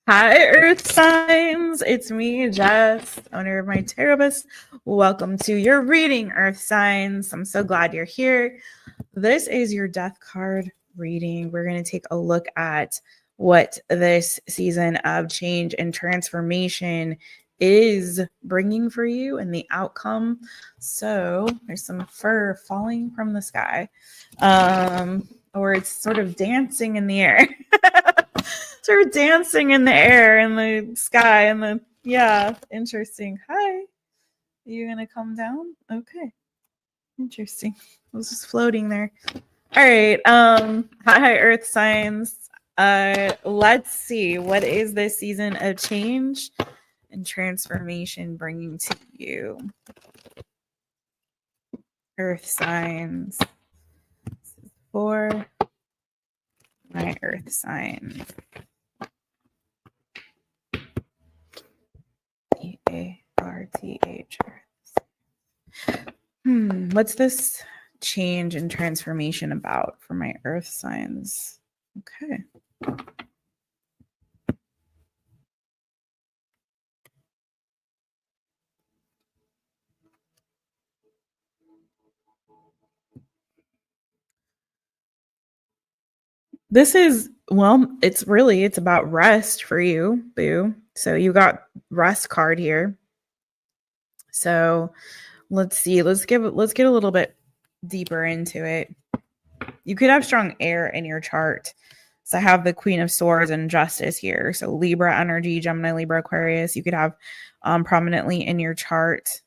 Hi, Earth signs. It's me, Jess, owner of My Taropist. Welcome to your reading, Earth signs. I'm so glad you're here. This is your death card reading. We're going to take a look at what this season of change and transformation is bringing for you and the outcome. So there's some fur falling from the sky, or it's sort of dancing in the air. Sort of dancing in the air, in the sky, and the, yeah, interesting. Hi, are you gonna come down? Okay, interesting. I was just floating there. All right. Hi, Earth signs. Let's see, what is this season of change and transformation bringing to you? Earth signs. This is for my Earth sign. EARTH. What's this change and transformation about for my Earth signs? Okay. This is, well, it's about rest for you, boo. So you got rest card here. So let's see. Let's get a little bit deeper into it. You could have strong air in your chart. So I have the Queen of Swords and Justice here. So Libra energy, Gemini, Libra, Aquarius. You could have prominently in your chart.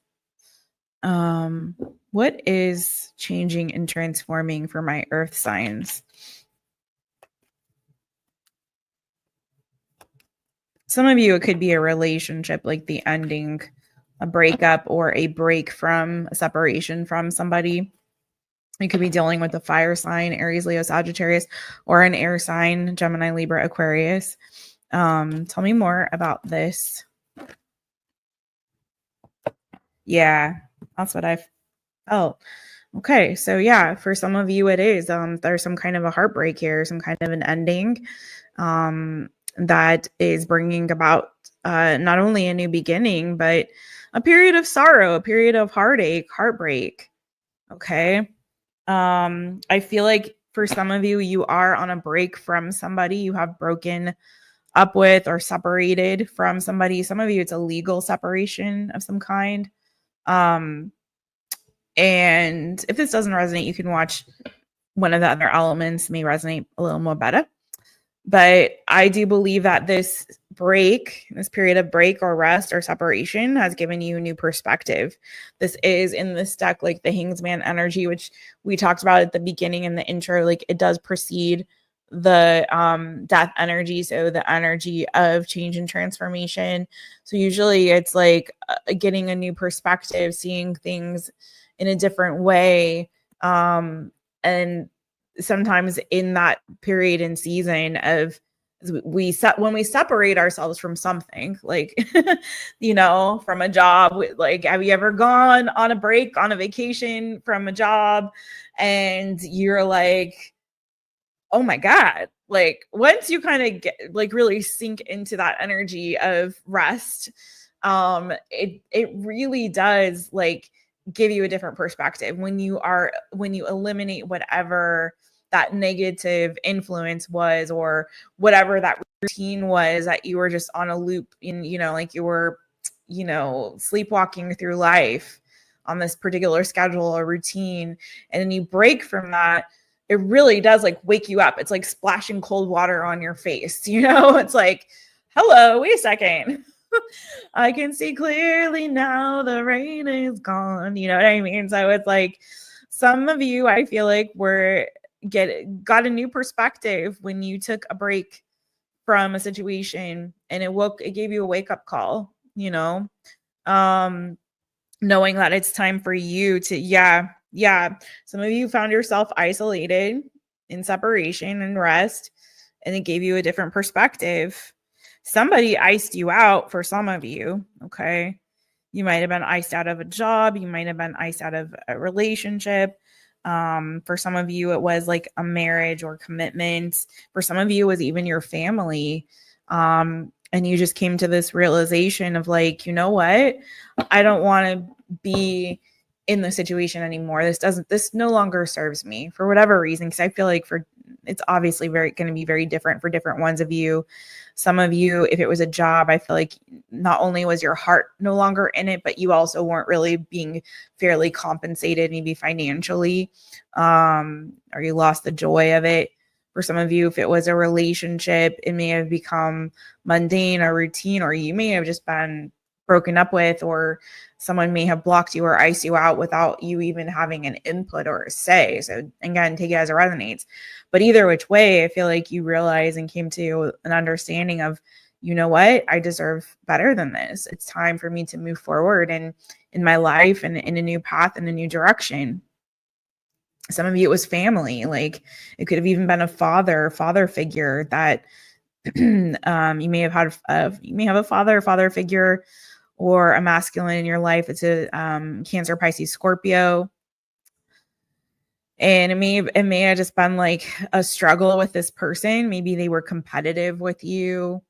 What is changing and transforming for my earth signs? Some of you, it could be a relationship, like the ending, a breakup, or a break from a separation from somebody. You could be dealing with a fire sign, Aries, Leo, Sagittarius, or an air sign, Gemini, Libra, Aquarius. Tell me more about this. Yeah, that's what I've felt. Okay, so yeah, for some of you it is. There's some kind of a heartbreak here, some kind of an ending that is bringing about not only a new beginning, but a period of sorrow, a period of heartache, heartbreak. Okay. I feel like for some of you, you are on a break from somebody. You have broken up with or separated from somebody. Some of you, it's a legal separation of some kind. And if this doesn't resonate, you can watch one of the other elements, may resonate a little more better. But I do believe that this period of break or rest or separation has given you a new perspective. This is in this deck, like the Hangman energy, which we talked about at the beginning in the intro, like it does precede the death energy. So the energy of change and transformation. So usually it's like getting a new perspective, seeing things in a different way. And sometimes in that period and season of when we separate ourselves from something, like from a job, like have you ever gone on a break, on a vacation from a job, and you're like, oh my God, like once you kind of get like really sink into that energy of rest, it really does like give you a different perspective when you eliminate whatever that negative influence was, or whatever that routine was that you were just on a loop in, like you were, sleepwalking through life on this particular schedule or routine. And then you break from that. It really does like wake you up. It's like splashing cold water on your face. It's like, hello, wait a second. I can see clearly now, the rain is gone. You know what I mean? So it's like some of you, I feel like got a new perspective when you took a break from a situation, and it gave you a wake up call, knowing that it's time for you to, some of you found yourself isolated in separation and rest, and it gave you a different perspective. Somebody iced you out for some of you. Okay. You might have been iced out of a job. You might have been iced out of a relationship. For some of you, it was like a marriage or commitment. For some of you, it was even your family. And you just came to this realization of like, you know what? I don't want to be in the situation anymore. This no longer serves me for whatever reason. Cause I feel like it's obviously going to be very different for different ones of you. Some of you, if it was a job, I feel like not only was your heart no longer in it, but you also weren't really being fairly compensated, maybe financially, or you lost the joy of it. For some of you, if it was a relationship, it may have become mundane or routine, or you may have just been broken up with, or someone may have blocked you or iced you out without you even having an input or a say. So again, take it as it resonates. But either which way, I feel like you realize and came to an understanding of, you know what, I deserve better than this. It's time for me to move forward and in my life and in a new path and a new direction. Some of you, it was family. Like it could have even been a father figure that you may have had. You may have a father figure or a masculine in your life. It's a Cancer, Pisces, Scorpio. And it may have just been like a struggle with this person. Maybe they were competitive with you.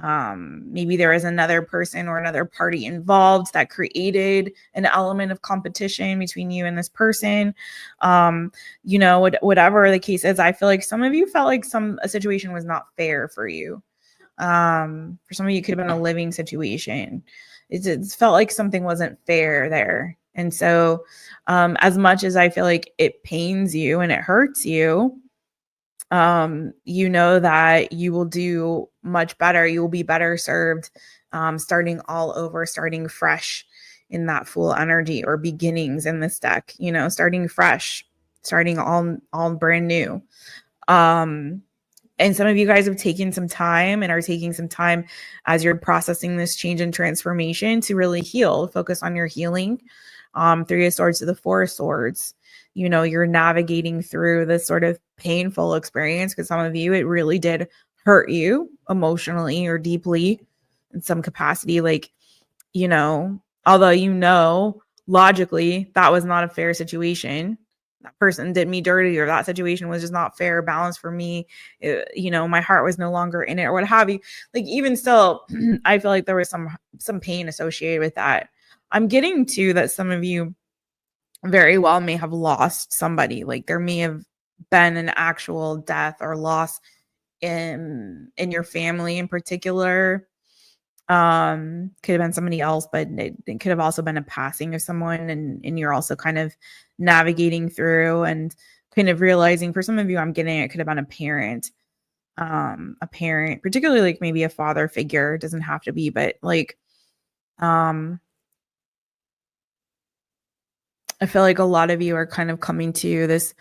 Maybe there was another person or another party involved that created an element of competition between you and this person. Whatever the case is, I feel like some of you felt like a situation was not fair for you. For some of you, it could have been a living situation. It felt like something wasn't fair there. And so, as much as I feel like it pains you and it hurts you, you know that you will do much better. You will be better served, starting all over, starting fresh in that full energy, or beginnings in this deck, you know, starting fresh, starting all brand new. And some of you guys have taken some time and are taking some time as you're processing this change and transformation to really heal, focus on your healing. Three of Swords to the Four of Swords. You know, you're navigating through this sort of painful experience because some of you, it really did hurt you emotionally or deeply in some capacity. Like, you know, although you know logically that was not a fair situation, that person did me dirty, or that situation was just not fair or balanced for me, you know, my heart was no longer in it, or what have you. Like, even still, I feel like there was some pain associated with that. I'm getting to that some of you very well may have lost somebody. Like, there may have been an actual death or loss in your family in particular. Could have been somebody else, but it could have also been a passing of someone, and you're also kind of navigating through and kind of realizing, for some of you, I'm getting, it could have been a parent, particularly like maybe a father figure. It doesn't have to be, but like, I feel like a lot of you are kind of coming to this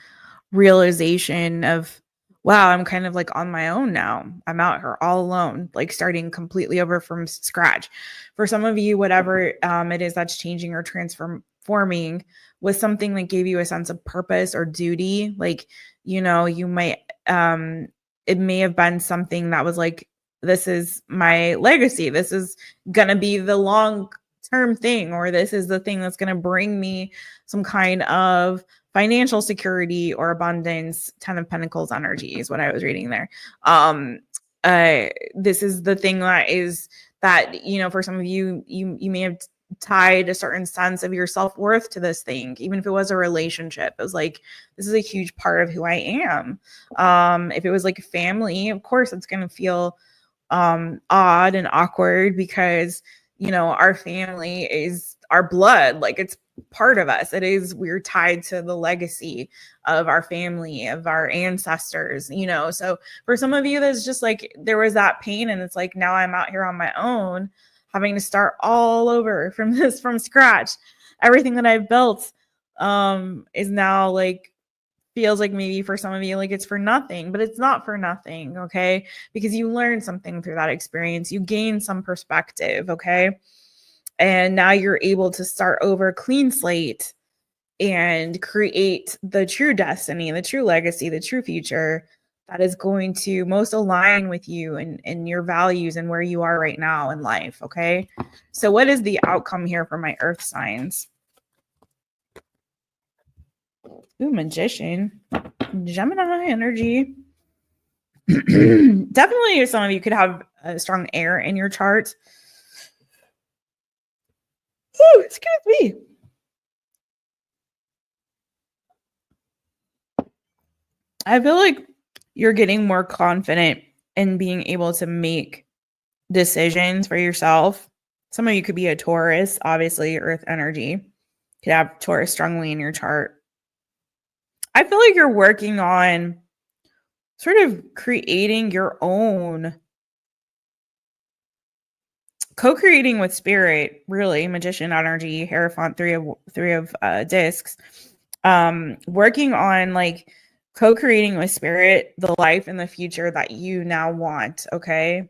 realization of, wow, I'm kind of like on my own now. I'm out here all alone, like starting completely over from scratch. For some of you, whatever it is that's changing or transforming was something that gave you a sense of purpose or duty. Like, you know, you might, it may have been something that was like, this is my legacy. This is going to be the long-term thing, or this is the thing that's going to bring me some kind of financial security or abundance. 10 of Pentacles energy is what I was reading there. This is the thing that, you know, for some of you, you may have tied a certain sense of your self-worth to this thing. Even if it was a relationship, it was like, this is a huge part of who I am. If it was like family, of course it's going to feel odd and awkward, because, you know, our family is our blood. Like, it's part of us. It is, we're tied to the legacy of our family, of our ancestors, you know. So for some of you, there's just like, there was that pain, and it's like, now I'm out here on my own, having to start all over from scratch. Everything that I've built is now like, feels like maybe for some of you like it's for nothing, but it's not for nothing, okay? Because you learned something through that experience. You gained some perspective, okay? And now you're able to start over, clean slate, and create the true destiny, the true legacy, the true future that is going to most align with you and your values and where you are right now in life, okay? So what is the outcome here for my earth signs? Ooh, Magician. Gemini energy. Definitely some of you could have a strong air in your chart. Ooh, excuse me. I feel like you're getting more confident in being able to make decisions for yourself. Some of you could be a Taurus, obviously, earth energy. Could have Taurus strongly in your chart. I feel like you're working on sort of creating your own, co-creating with spirit, really. Magician energy, Hierophant, three of discs. Working on like co-creating with spirit the life and the future that you now want, okay?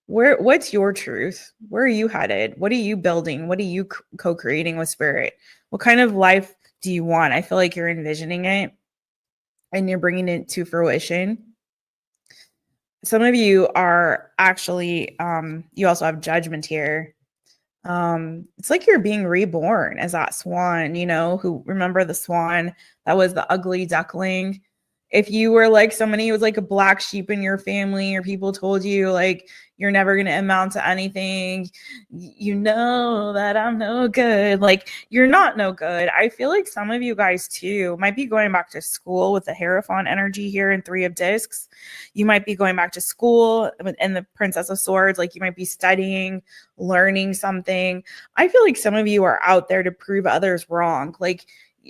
What's your truth? Where are you headed? What are you building? What are you co-creating with spirit? What kind of life do you want? I feel like you're envisioning it and you're bringing it to fruition. Some of you are actually, you also have Judgment here. It's like you're being reborn as that swan, you know, who, remember the swan that was the ugly duckling, if you were like somebody who was like a black sheep in your family, or people told you like you're never going to amount to anything, you know that I'm no good. Like, you're not no good. I feel like some of you guys too might be going back to school with the Hierophant energy here in Three of Discs. You might be going back to school and the Princess of Swords. Like, you might be studying, learning something. I feel like some of you are out there to prove others wrong. Like,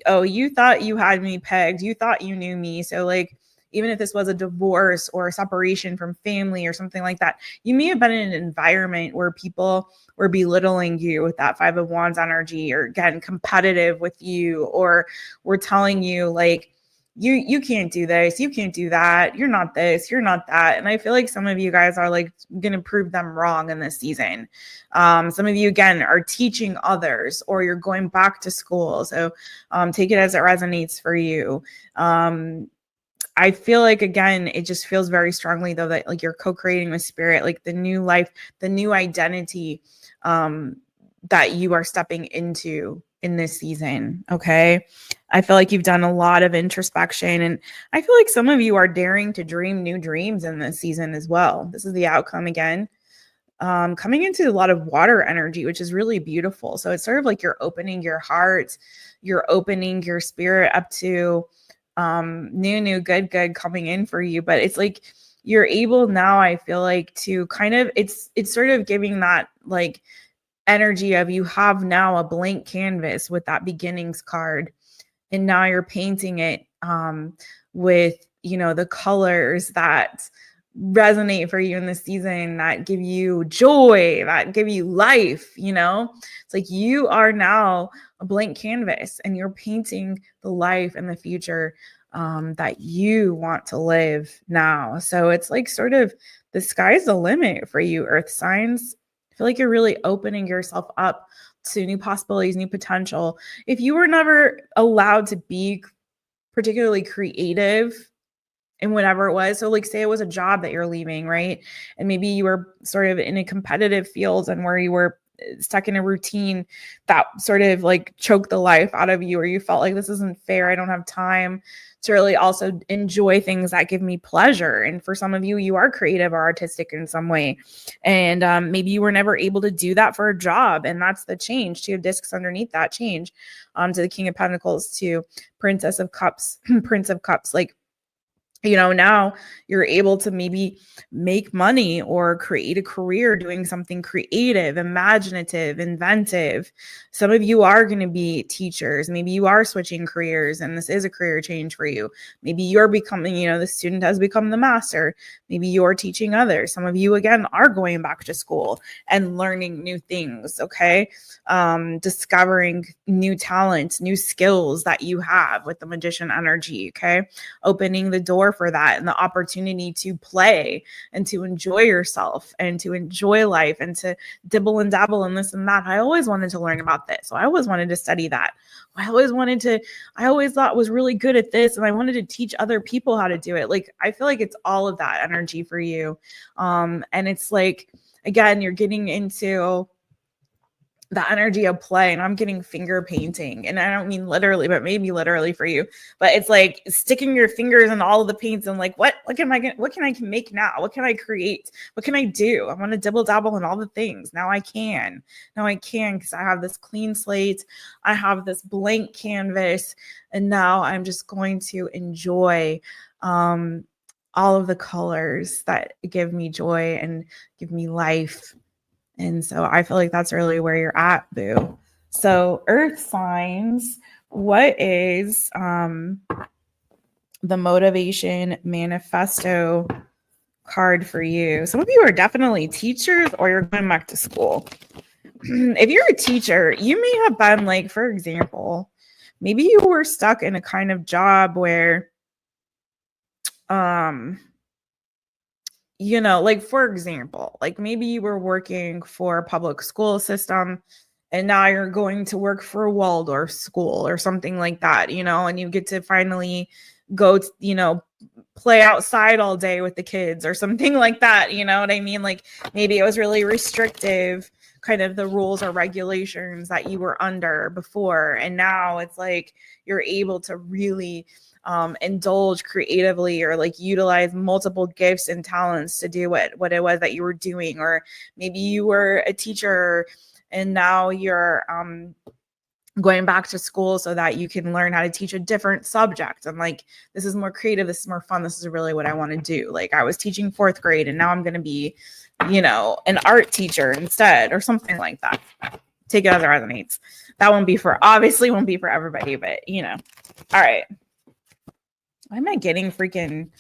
oh, you thought you had me pegged. You thought you knew me. So like, even if this was a divorce or a separation from family or something like that, you may have been in an environment where people were belittling you with that Five of Wands energy, or getting competitive with you, or were telling you like, you can't do this, you can't do that, you're not this, you're not that. And I feel like some of you guys are like going to prove them wrong in this season. Some of you, again, are teaching others, or you're going back to school. So take it as it resonates for you. I feel like, again, it just feels very strongly though that like you're co-creating with spirit, like the new life, the new identity that you are stepping into in this season. Okay. I feel like you've done a lot of introspection, and I feel like some of you are daring to dream new dreams in this season as well. This is the outcome again. Coming into a lot of water energy, which is really beautiful. So it's sort of like you're opening your heart, you're opening your spirit up to new good coming in for you. But it's like you're able now, I feel like, to kind of, it's sort of giving that like energy of you have now a blank canvas with that beginnings card, and now you're painting it with, you know, the colors that resonate for you in this season, that give you joy, that give you life. You know, it's like you are now a blank canvas, and you're painting the life and the future that you want to live now. So it's like sort of the sky's the limit for you, earth signs. I feel like you're really opening yourself up to new possibilities, new potential. If you were never allowed to be particularly creative in whatever it was, so like say it was a job that you're leaving, right? And maybe you were sort of in a competitive field, and where you were stuck in a routine that sort of like choked the life out of you, or you felt like this isn't fair, I don't have time to really also enjoy things that give me pleasure. And for some of you, you are creative or artistic in some way, and maybe you were never able to do that for a job, and that's the change. Two of Discs underneath that change, to the King of Pentacles, to Princess of Cups, Prince of Cups. Like, you know, now you're able to maybe make money or create a career doing something creative, imaginative, inventive. Some of you are going to be teachers. Maybe you are switching careers, and this is a career change for you. Maybe you're becoming, you know, the student has become the master. Maybe you're teaching others. Some of you, again, are going back to school and learning new things. Okay. Discovering new talents, new skills that you have with the Magician energy. Okay. Opening the door for that, and the opportunity to play and to enjoy yourself and to enjoy life and to dibble and dabble in this and that. I always wanted to learn about this. So I always wanted to study that. I always thought was really good at this, and I wanted to teach other people how to do it. Like, I feel like it's all of that energy for you. And it's like, again, you're getting into the energy of play, and I'm getting finger painting, and I don't mean literally, but maybe literally for you, but it's like sticking your fingers in all of the paints and like, what can I make now? What can I create? What can I do? I want to dibble dabble in all the things. Now I can because I have this clean slate. I have this blank canvas, and now I'm just going to enjoy all of the colors that give me joy and give me life. And so I feel like that's really where you're at, boo. So earth signs, what is the motivation manifesto card for you? Some of you are definitely teachers, or you're going back to school. If you're a teacher, you may have been like, for example, maybe you were stuck in a kind of job where, you know, like, for example, like maybe you were working for a public school system, and now you're going to work for a Waldorf school or something like that, you know, and you get to finally go to, you know, play outside all day with the kids or something like that. You know what I mean? Like, maybe it was really restrictive kind of the rules or regulations that you were under before. And now it's like you're able to really indulge creatively, or like utilize multiple gifts and talents to do what it was that you were doing. Or maybe you were a teacher and now you're going back to school so that you can learn how to teach a different subject. And like, this is more creative, this is more fun, this is really what I want to do. Like, I was teaching 4th grade and now I'm going to be, you know, an art teacher instead, or something like that. Take it as it resonates. That obviously won't be for everybody, but you know. All right. Why am I getting freaking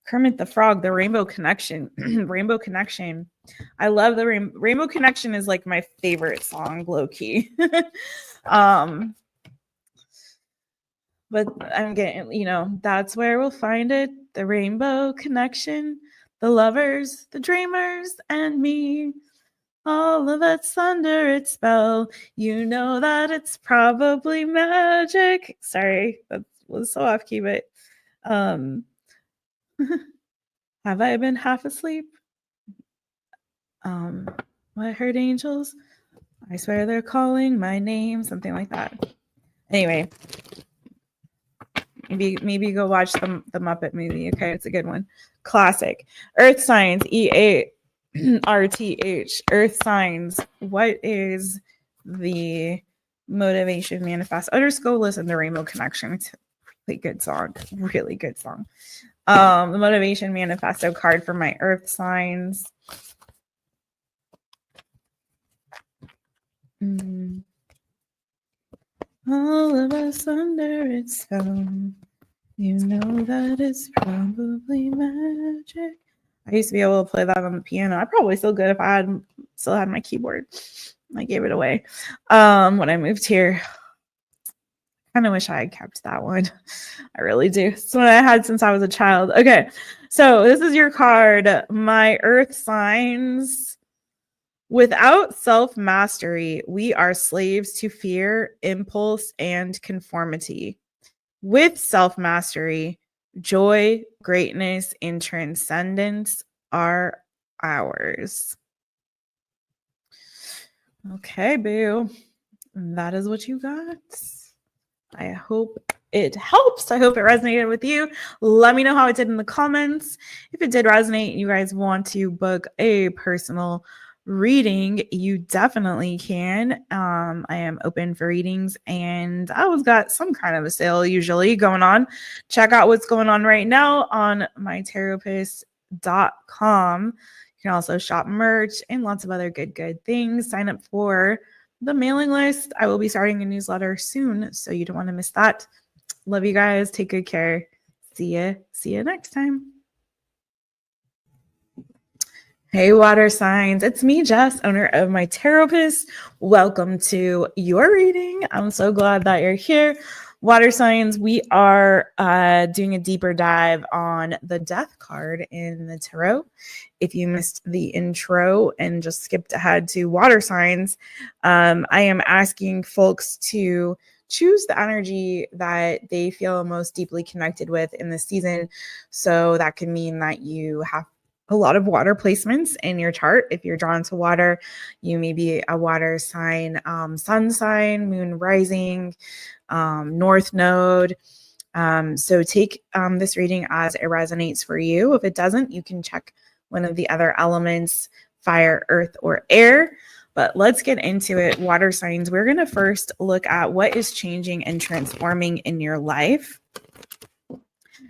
Kermit the Frog, the Rainbow Connection? Rainbow Connection. I love the Rainbow Connection is like my favorite song, low key. But I'm getting, you know, that's where we'll find it. The Rainbow Connection, the lovers, the dreamers, and me. All of us under its spell. You know that it's probably magic. Sorry, that was so off key, but have I been half asleep? I heard angels. I swear they're calling my name, something like that. Anyway, maybe go watch the Muppet movie. Okay, it's a good one. Classic. Earth signs, EARTH. Earth signs. What is the motivation manifest? Just go listen to Rainbow Connection. It's a really good song. Really good song. The motivation manifesto card for my earth signs. All of us under its spell. You know that it's probably magic. I used to be able to play that on the piano. I probably still could if I still had my keyboard. I gave it away when I moved here. Kind of wish I had kept that one. I really do. It's one I had since I was a child. Okay, so this is your card. My earth signs. Without self-mastery, we are slaves to fear, impulse, and conformity. With self-mastery, joy, greatness, and transcendence are ours. Okay, boo. That is what you got. I hope it helps. I hope it resonated with you. Let me know how it did in the comments. If it did resonate, you guys want to book a personal reading, you definitely can. I am open for readings, and I always got some kind of a sale usually going on. Check out what's going on right now on mytaropist.com. You can also shop merch and lots of other good things. Sign up for the mailing list. I will be starting a newsletter soon, so you don't want to miss that. Love you guys. Take good care. See you next time. Hey, water signs. It's me, Jess, owner of My Taropist. Welcome to your reading. I'm so glad that you're here. Water signs, we are doing a deeper dive on the death card in the tarot. If you missed the intro and just skipped ahead to water signs, I am asking folks to choose the energy that they feel most deeply connected with in this season. So that can mean that you have a lot of water placements in your chart. If you're drawn to water, you may be a water sign, sun sign, moon rising, north node. So take this reading as it resonates for you. If it doesn't, you can check one of the other elements, fire, earth, or air. But let's get into it. Water signs, we're going to first look at what is changing and transforming in your life.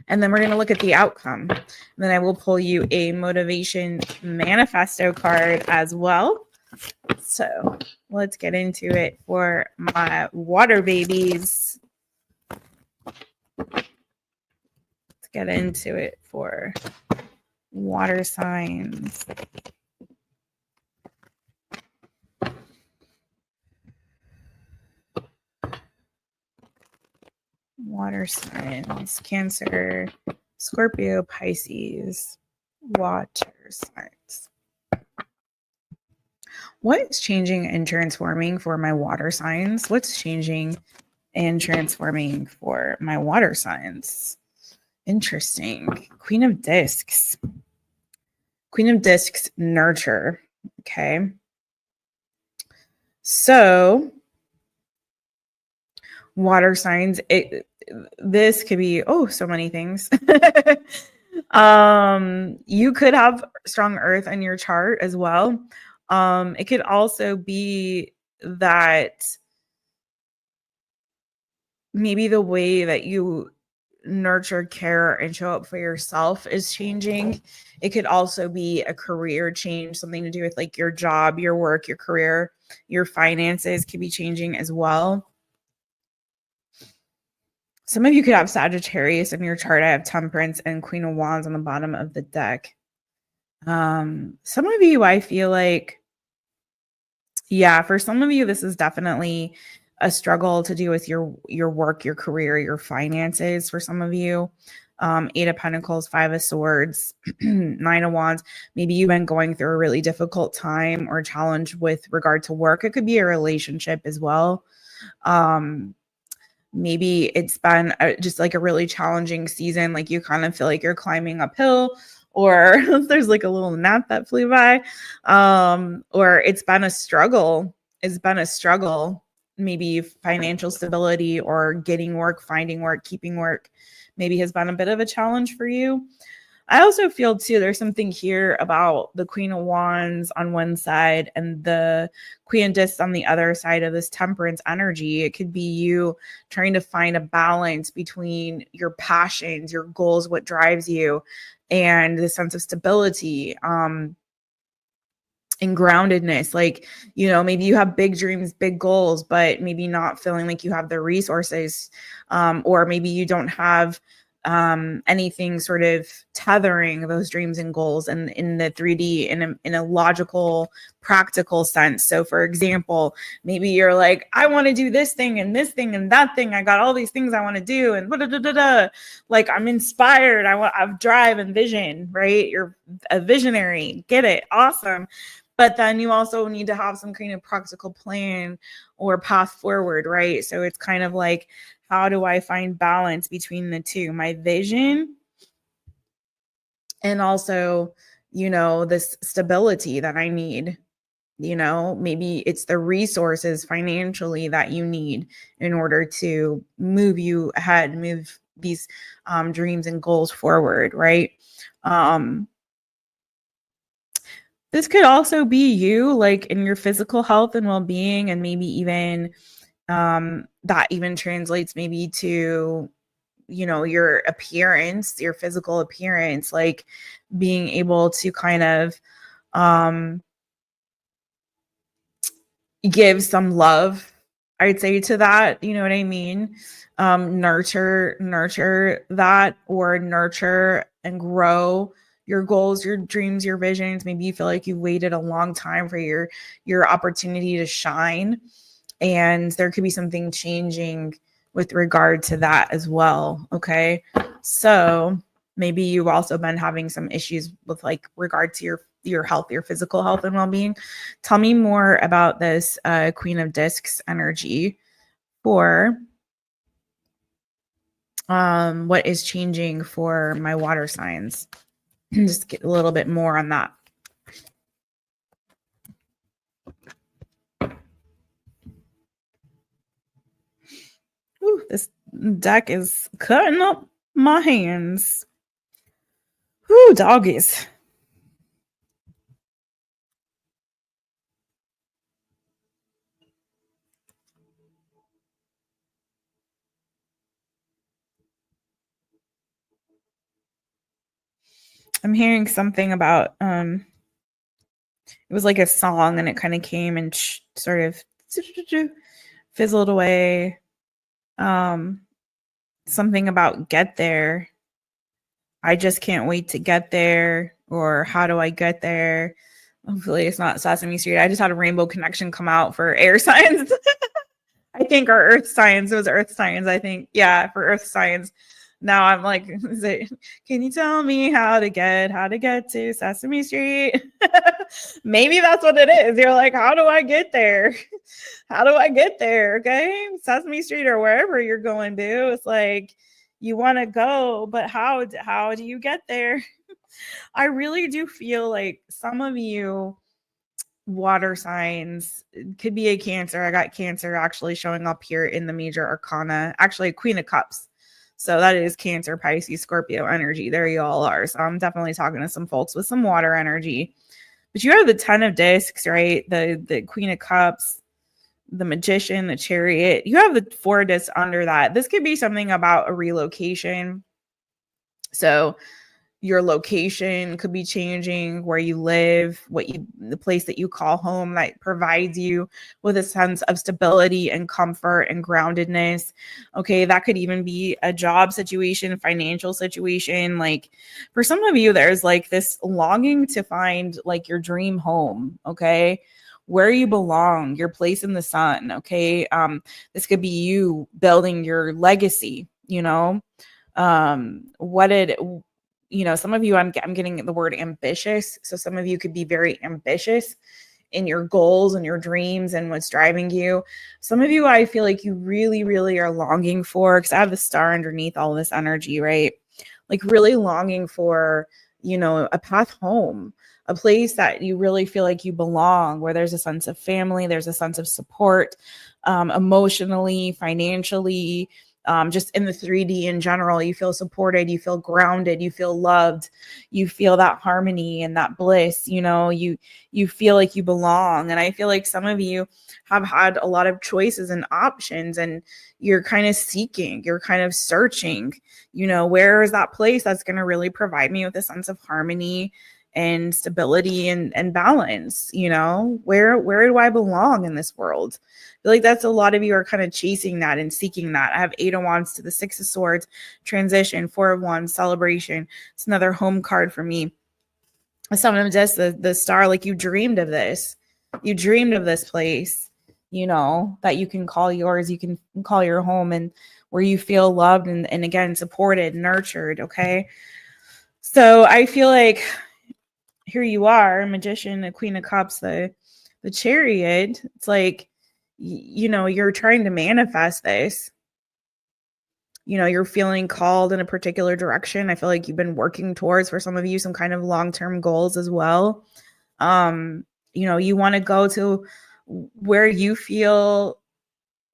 And then we're going to look at the outcome. And then I will pull you a motivation manifesto card as well. So let's get into it for my water babies. Let's get into it for water signs. Water signs, Cancer, Scorpio, Pisces, water signs. What is changing and transforming for my water signs? What's changing and transforming for my water signs? Interesting. Queen of Discs. Queen of Discs, nurture. Okay. So water signs, this could be so many things. You could have strong earth in your chart as well. It could also be that maybe the way that you nurture, care, and show up for yourself is changing. It could also be a career change, something to do with like your job, your work, your career, your finances could be changing as well. Some of you could have Sagittarius in your chart. I have Temperance and Queen of Wands on the bottom of the deck. Some of you, I feel like, yeah, for some of you, this is definitely a struggle to do with your work, your career, your finances. For some of you, Eight of Pentacles, Five of Swords, Nine of Wands. Maybe you've been going through a really difficult time or challenge with regard to work. It could be a relationship as well. Maybe it's been just like a really challenging season. Like you kind of feel like you're climbing uphill, or there's like a little gnat that flew by, or it's been a struggle. It's been a struggle. Maybe financial stability or getting work, finding work, keeping work maybe has been a bit of a challenge for you. I also feel too, there's something here about the Queen of Wands on one side and the Queen of Discs on the other side of this Temperance energy. It could be you trying to find a balance between your passions, your goals, what drives you, and the sense of stability. And groundedness, like, you know, maybe you have big dreams, big goals, but maybe not feeling like you have the resources, or maybe you don't have anything sort of tethering those dreams and goals and in the 3D in a logical, practical sense. So for example, maybe you're like, I want to do this thing and that thing. I got all these things I want to do and like I'm inspired. I've drive and vision, right? You're a visionary. Get it? Awesome. But then you also need to have some kind of practical plan or path forward, right? So it's kind of like, how do I find balance between the two? My vision and also, you know, this stability that I need. You know, maybe it's the resources financially that you need in order to move you ahead, move these dreams and goals forward, right? This could also be you, like in your physical health and well-being, and maybe even that even translates maybe to, you know, your appearance, your physical appearance, like being able to kind of give some love, I'd say, to that, you know what I mean? Nurture that, or nurture and grow your goals, your dreams, your visions. Maybe you feel like you waited a long time for your opportunity to shine, and there could be something changing with regard to that as well. Okay. So maybe you've also been having some issues with like regard to your health, your physical health and well-being. Tell me more about this Queen of Discs energy for what is changing for my water signs. Just get a little bit more on that. Ooh, this deck is cutting up my hands. Ooh, doggies. I'm hearing something about it was like a song and it kind of came and sort of fizzled away. Something about get there. I just can't wait to get there, or how do I get there? Hopefully it's not Sesame Street. I just had a Rainbow Connection come out for air signs. I think, or earth signs. It was earth signs, I think. Yeah, for earth signs. Now I'm like, can you tell me how to get to Sesame Street? Maybe that's what it is. You're like, how do I get there? How do I get there? Okay. Sesame Street or wherever you're going to. It's like you want to go, but how do you get there? I really do feel like some of you water signs. It could be a Cancer. I got Cancer actually showing up here in the major arcana. Actually, Queen of Cups. So that is Cancer, Pisces, Scorpio energy. There you all are. So I'm definitely talking to some folks with some water energy. But you have the 10 of discs, right? The Queen of Cups, the Magician, the Chariot. You have the 4 of discs under that. This could be something about a relocation. So your location could be changing, where you live, the place that you call home, that provides you with a sense of stability and comfort and groundedness. Okay, that could even be a job situation, financial situation. Like for some of you, there's like this longing to find like your dream home, okay, where you belong, your place in the sun. Okay, this could be you building your legacy, some of you, I'm getting the word ambitious. So some of you could be very ambitious in your goals and your dreams and what's driving you. Some of you, I feel like you really, really are longing for, because I have the star underneath all this energy, right? Like really longing for, a path home, a place that you really feel like you belong, where there's a sense of family, there's a sense of support, emotionally, financially, just in the 3D in general. You feel supported, you feel grounded, you feel loved, you feel that harmony and that bliss, you feel like you belong. And I feel like some of you have had a lot of choices and options, and you're kind of seeking, you're kind of searching, where is that place that's going to really provide me with a sense of harmony and stability and balance. Where do I belong in this world? I feel like that's a lot of you are kind of chasing that and seeking that. I have 8 of Wands to the 6 of Swords, transition, 4 of Wands, celebration. It's another home card for me. Sometimes just the star, like you dreamed of this. You dreamed of this place, that you can call yours, you can call your home, and where you feel loved and again, supported, nurtured. Okay. So I feel like here you are, Magician, the Queen of Cups, the Chariot. It's like, you're trying to manifest this. You're feeling called in a particular direction. I feel like you've been working towards, for some of you, some kind of long-term goals as well. You want to go to where you feel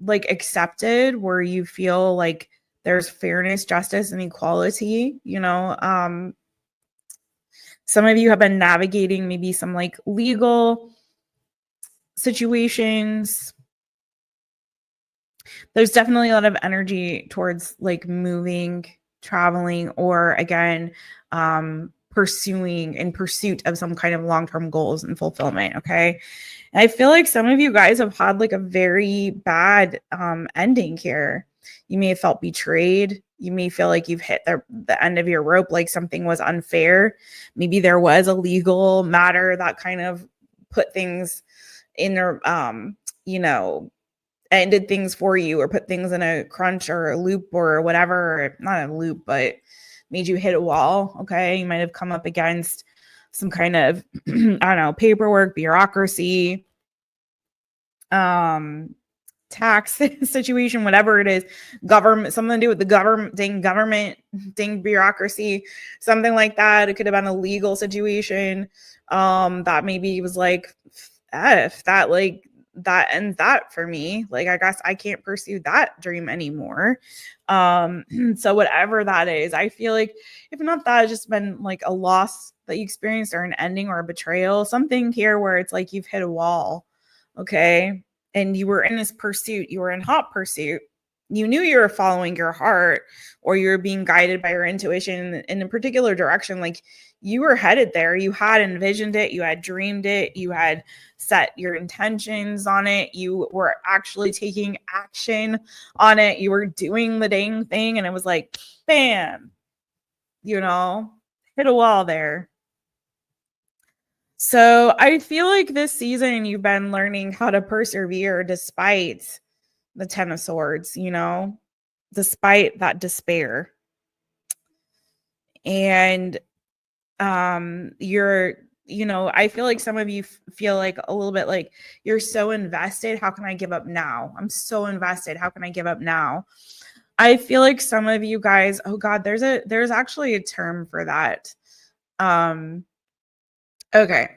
like accepted, where you feel like there's fairness, justice, and equality. Some of you have been navigating maybe some like legal situations. There's definitely a lot of energy towards like moving, traveling, or again, pursuing, in pursuit of some kind of long-term goals and fulfillment. Okay. And I feel like some of you guys have had like a very bad ending here. You may have felt betrayed. You may feel like you've hit the end of your rope, like something was unfair. Maybe there was a legal matter that kind of put things in their, ended things for you, or put things in a crunch or a loop or whatever. Not a loop, but made you hit a wall. Okay. You might have come up against some kind of, I don't know, paperwork, bureaucracy, tax situation, whatever it is, government, something to do with the government, dang bureaucracy, something like that. It could have been a legal situation that maybe was like, F that, like, that ends that for me. Like, I guess I can't pursue that dream anymore. So whatever that is, I feel like if not that, it's just been like a loss that you experienced, or an ending, or a betrayal, something here where it's like you've hit a wall. Okay. And you were in this pursuit, you were in hot pursuit. You knew you were following your heart, or you're being guided by your intuition in a particular direction. Like you were headed there. You had envisioned it. You had dreamed it. You had set your intentions on it. You were actually taking action on it. You were doing the dang thing. And it was like, bam, hit a wall there. So I feel like this season you've been learning how to persevere despite the 10 of Swords, despite that despair. And I feel like some of you feel like a little bit like you're so invested. How can I give up now? I'm so invested. How can I give up now? I feel like some of you guys, oh God, there's actually a term for that. Okay.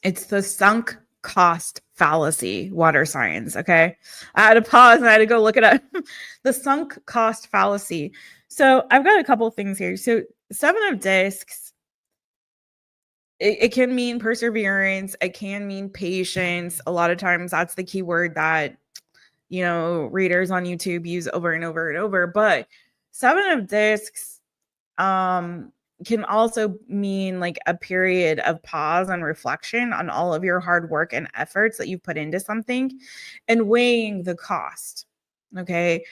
It's the sunk cost fallacy, water signs. Okay. I had to pause and I had to go look it up. The sunk cost fallacy. So I've got a couple things here. So 7 of Discs, it can mean perseverance. It can mean patience. A lot of times that's the key word that, readers on YouTube use over and over and over. But 7 of Discs, can also mean like a period of pause and reflection on all of your hard work and efforts that you've put into something and weighing the cost. Okay.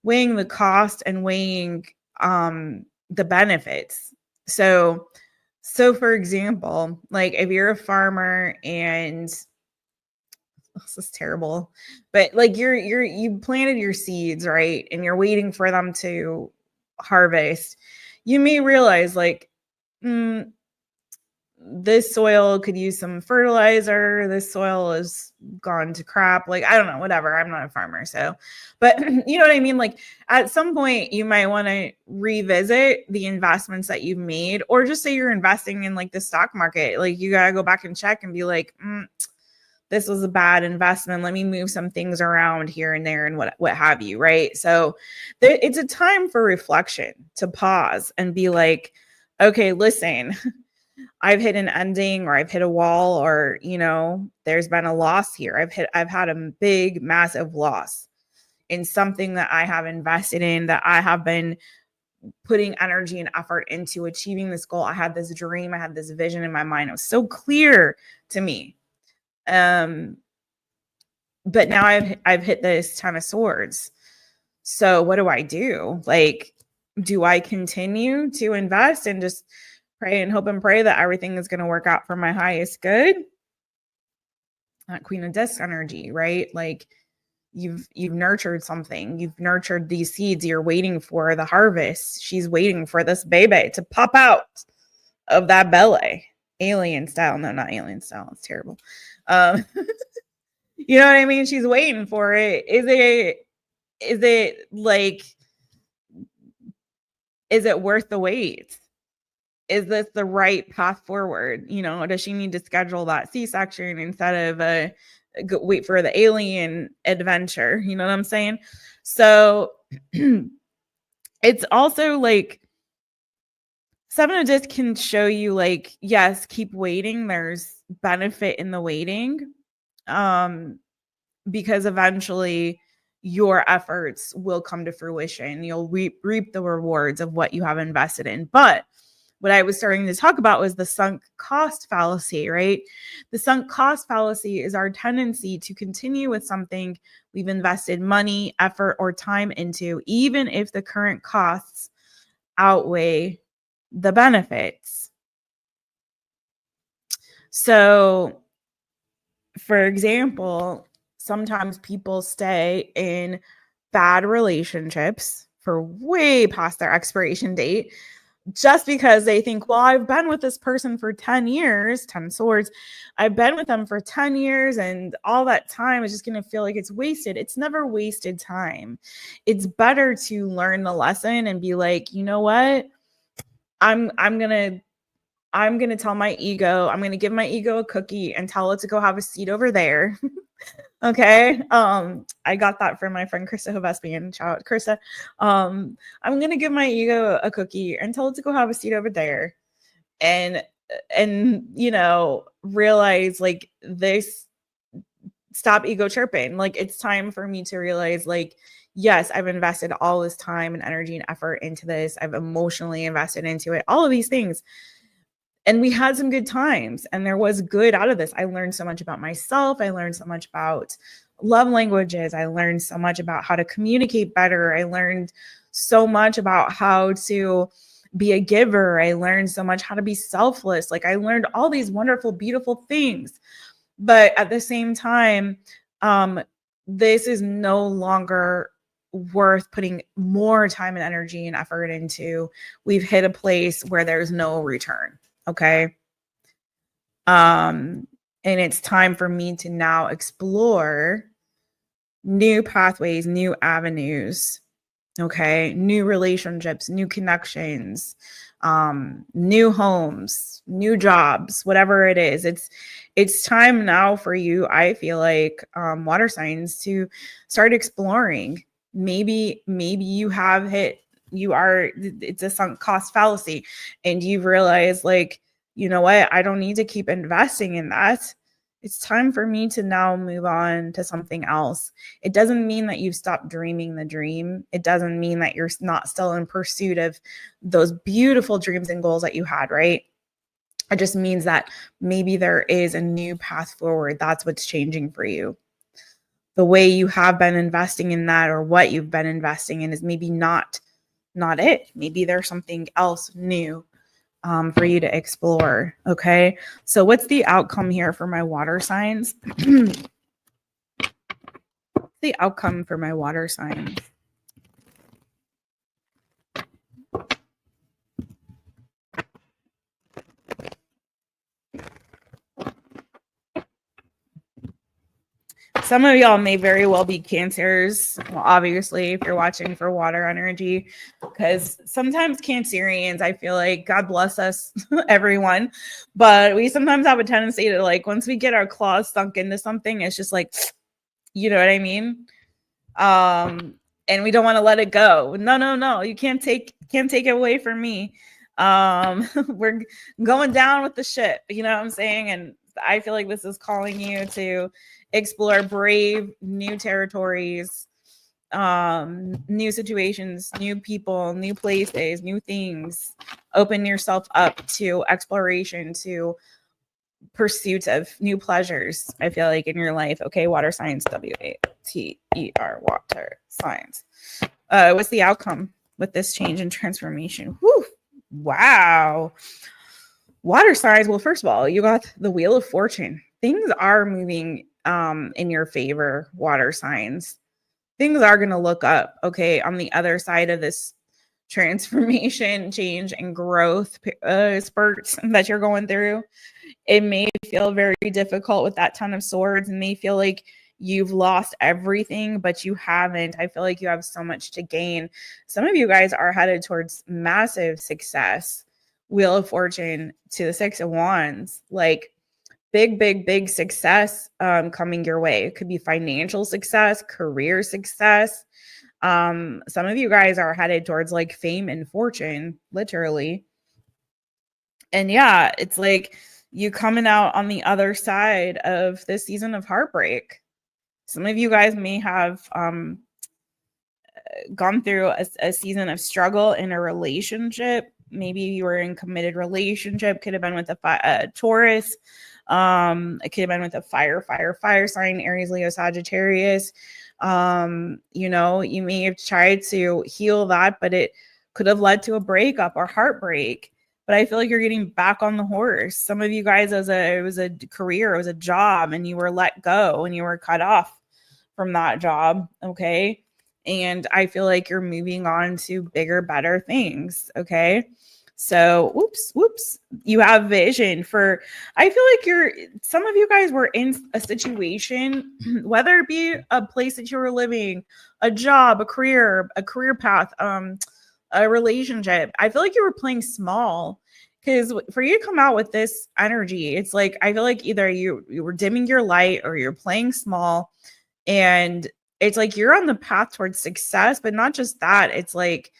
Weighing the cost and weighing the benefits. So for example, like if you're a farmer and this is terrible, but like you planted your seeds, right? And you're waiting for them to harvest. You may realize like, this soil could use some fertilizer. This soil is gone to crap. Like, I don't know, whatever. I'm not a farmer. So, but you know what I mean? Like at some point you might want to revisit the investments that you've made, or just say you're investing in like the stock market. Like you got to go back and check and be like, this was a bad investment. Let me move some things around here and there and what have you. Right. So it's a time for reflection, to pause and be like, okay, listen, I've hit an ending, or I've hit a wall, or, there's been a loss here. I've had a big, massive loss in something that I have invested in, that I have been putting energy and effort into achieving this goal. I had this dream. I had this vision in my mind. It was so clear to me. But now I've hit this 10 of Swords. So what do I do? Like, do I continue to invest and just pray and hope and pray that everything is going to work out for my highest good? That Queen of Discs energy, right? Like you've nurtured something. You've nurtured these seeds. You're waiting for the harvest. She's waiting for this baby to pop out of that belly. Alien style. No, not alien style. It's terrible. You know what I mean? She's waiting for it. Is it worth the wait? Is this the right path forward? Does she need to schedule that C-section instead of wait for the alien adventure? You know what I'm saying? So it's also like 7 of Discs can show you like, yes, keep waiting. There's benefit in the waiting. Because eventually your efforts will come to fruition. You'll reap the rewards of what you have invested in. But what I was starting to talk about was the sunk cost fallacy, right? The sunk cost fallacy is our tendency to continue with something we've invested money, effort, or time into, even if the current costs outweigh the benefits. So, for example, sometimes people stay in bad relationships for way past their expiration date just because they think, well, I've been with this person for 10 years, 10 swords. I've been with them for 10 years and all that time is just going to feel like it's wasted. It's never wasted time. It's better to learn the lesson and be like, you know what? I'm going to tell my ego, I'm going to give my ego a cookie and tell it to go have a seat over there. Okay. I got that from my friend Krista Hovespian. Shout out Krista. I'm gonna give my ego a cookie and tell it to go have a seat over there, and realize like this. Stop ego chirping. Like it's time for me to realize like, yes, I've invested all this time and energy and effort into this. I've emotionally invested into it. All of these things. And we had some good times and there was good out of this. I learned so much about myself. I learned so much about love languages. I learned so much about how to communicate better. I learned so much about how to be a giver. I learned so much how to be selfless. Like I learned all these wonderful, beautiful things. But at the same time, this is no longer worth putting more time and energy and effort into. We've hit a place where there's no return. Okay. And it's time for me to now explore new pathways, new avenues Okay, new relationships, new connections, new homes, new jobs, whatever it is. It's time now for you, I feel like, water signs, to start exploring. Maybe you have hit, it's a sunk cost fallacy, and you've realized, like, you know what, I don't need to keep investing in that. It's time for me to now move on to something else. It doesn't mean that you've stopped dreaming the dream. It doesn't mean that you're not still in pursuit of those beautiful dreams and goals that you had, right? It just means that maybe there is a new path forward. That's what's changing for you. The way you have been investing in that, or what you've been investing in, is maybe not it. Maybe there's something else new for you to explore. Okay. So what's the outcome here for my water signs? The outcome for my water signs. Some of y'all may very well be Cancers. Well, obviously, if you're watching for water energy, because sometimes Cancerians, I feel like, God bless us, everyone, but we sometimes have a tendency to, like, once we get our claws sunk into something, it's just like, you know what I mean? And we don't want to let it go. No, you can't take it away from me. We're going down with the ship, you know what I'm saying? And I feel like this is calling you to explore brave new territories, new situations, new people, new places, new things. Open yourself up to exploration, to pursuit of new pleasures, I feel like, in your life. Okay, water signs, WATER, water signs. What's the outcome with this change and transformation? Whew. Wow. Water signs. Well, first of all, you got the Wheel of Fortune. Things are moving in your favor, water signs. Things are going to look up, okay, on the other side of this transformation, change, and growth spurts that you're going through. It may feel very difficult with that Ten of Swords. It may feel like you've lost everything, but you haven't. I feel like you have so much to gain. Some of you guys are headed towards massive success. Wheel of Fortune to the Six of Wands, like big success coming your way. It could be financial success, career success. Some of you guys are headed towards, like, fame and fortune, literally. And yeah, it's like you coming out on the other side of this season of heartbreak. Some of you guys may have gone through a season of struggle in a relationship. Maybe you were in a committed relationship. Could have been with a Taurus. It could have been with a fire sign, Aries, Leo, Sagittarius. You know, you may have tried to heal that, but it could have led to a breakup or heartbreak. But I feel like you're getting back on the horse. Some of you guys, it was a career, it was a job, and you were let go and you were cut off from that job. Okay. And I feel like you're moving on to bigger, better things. Okay. So, whoops. You have vision for, I feel like some of you guys were in a situation, whether it be a place that you were living, a job, a career path, a relationship. I feel like you were playing small, because for you to come out with this energy, it's like, I feel like either you were dimming your light or you're playing small, and it's like you're on the path towards success. But not just that, it's like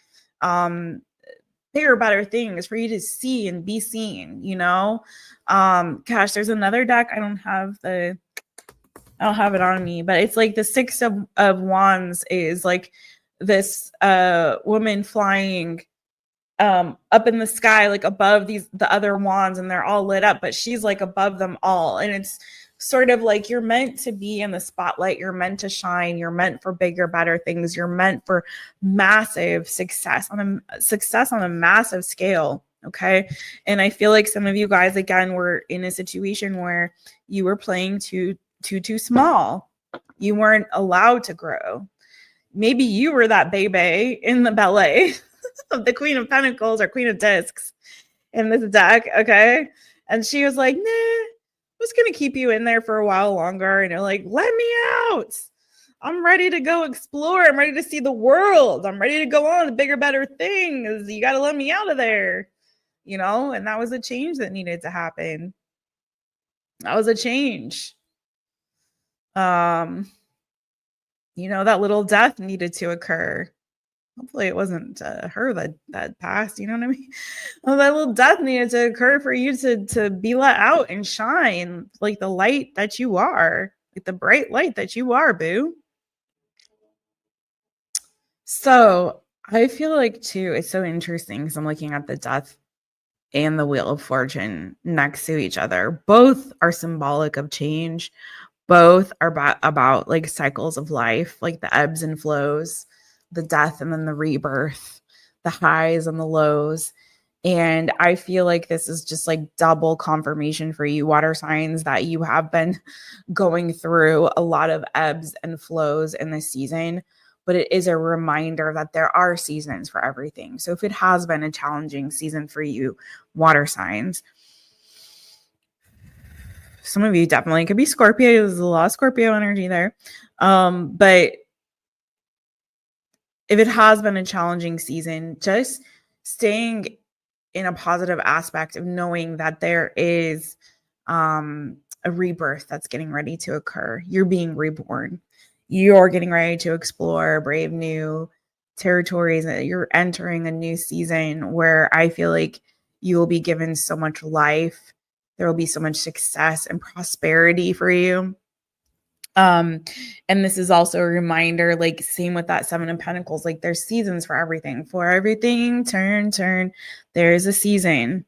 bigger, better things for you to see and be seen, you know? Gosh, there's another deck. I don't have it on me, but it's like the Six of Wands is like this woman flying up in the sky, like above the other wands, and they're all lit up, but she's like above them all. And it's sort of like you're meant to be in the spotlight. You're meant to shine. You're meant for bigger, better things. You're meant for massive success on a massive scale. Okay. And I feel like some of you guys, again, were in a situation where you were playing too small. You weren't allowed to grow. Maybe you were that baby in the ballet of the Queen of Pentacles or Queen of Discs in this deck. Okay. And she was like, nah, I'm just going to keep you in there for a while longer. And you're like, let me out. I'm ready to go explore. I'm ready to see the world. I'm ready to go on to bigger, better things. You got to let me out of there, you know? And that was a change that needed to happen. That was a change. You know, that little death needed to occur. Hopefully it wasn't her that passed, you know what I mean? Well, that little death needed to occur for you to be let out and shine like the light that you are, like the bright light that you are, boo. So I feel like too, it's so interesting because I'm looking at the death and the wheel of fortune next to each other. Both are symbolic of change. Both are about like cycles of life, like the ebbs and flows, the death and then the rebirth, the highs and the lows. And I feel like this is just like double confirmation for you, water signs, that you have been going through a lot of ebbs and flows in this season. But it is a reminder that there are seasons for everything. So if it has been a challenging season for you, water signs, some of you definitely could be Scorpio. There's a lot of Scorpio energy there. But if it has been a challenging season, just staying in a positive aspect of knowing that there is a rebirth that's getting ready to occur. You're being reborn. You're getting ready to explore brave new territories. You're entering a new season where I feel like you will be given so much life. There will be so much success and prosperity for you. And this is also a reminder, like same with that 7 of Pentacles, like there's seasons for everything. For everything, turn. There's a season.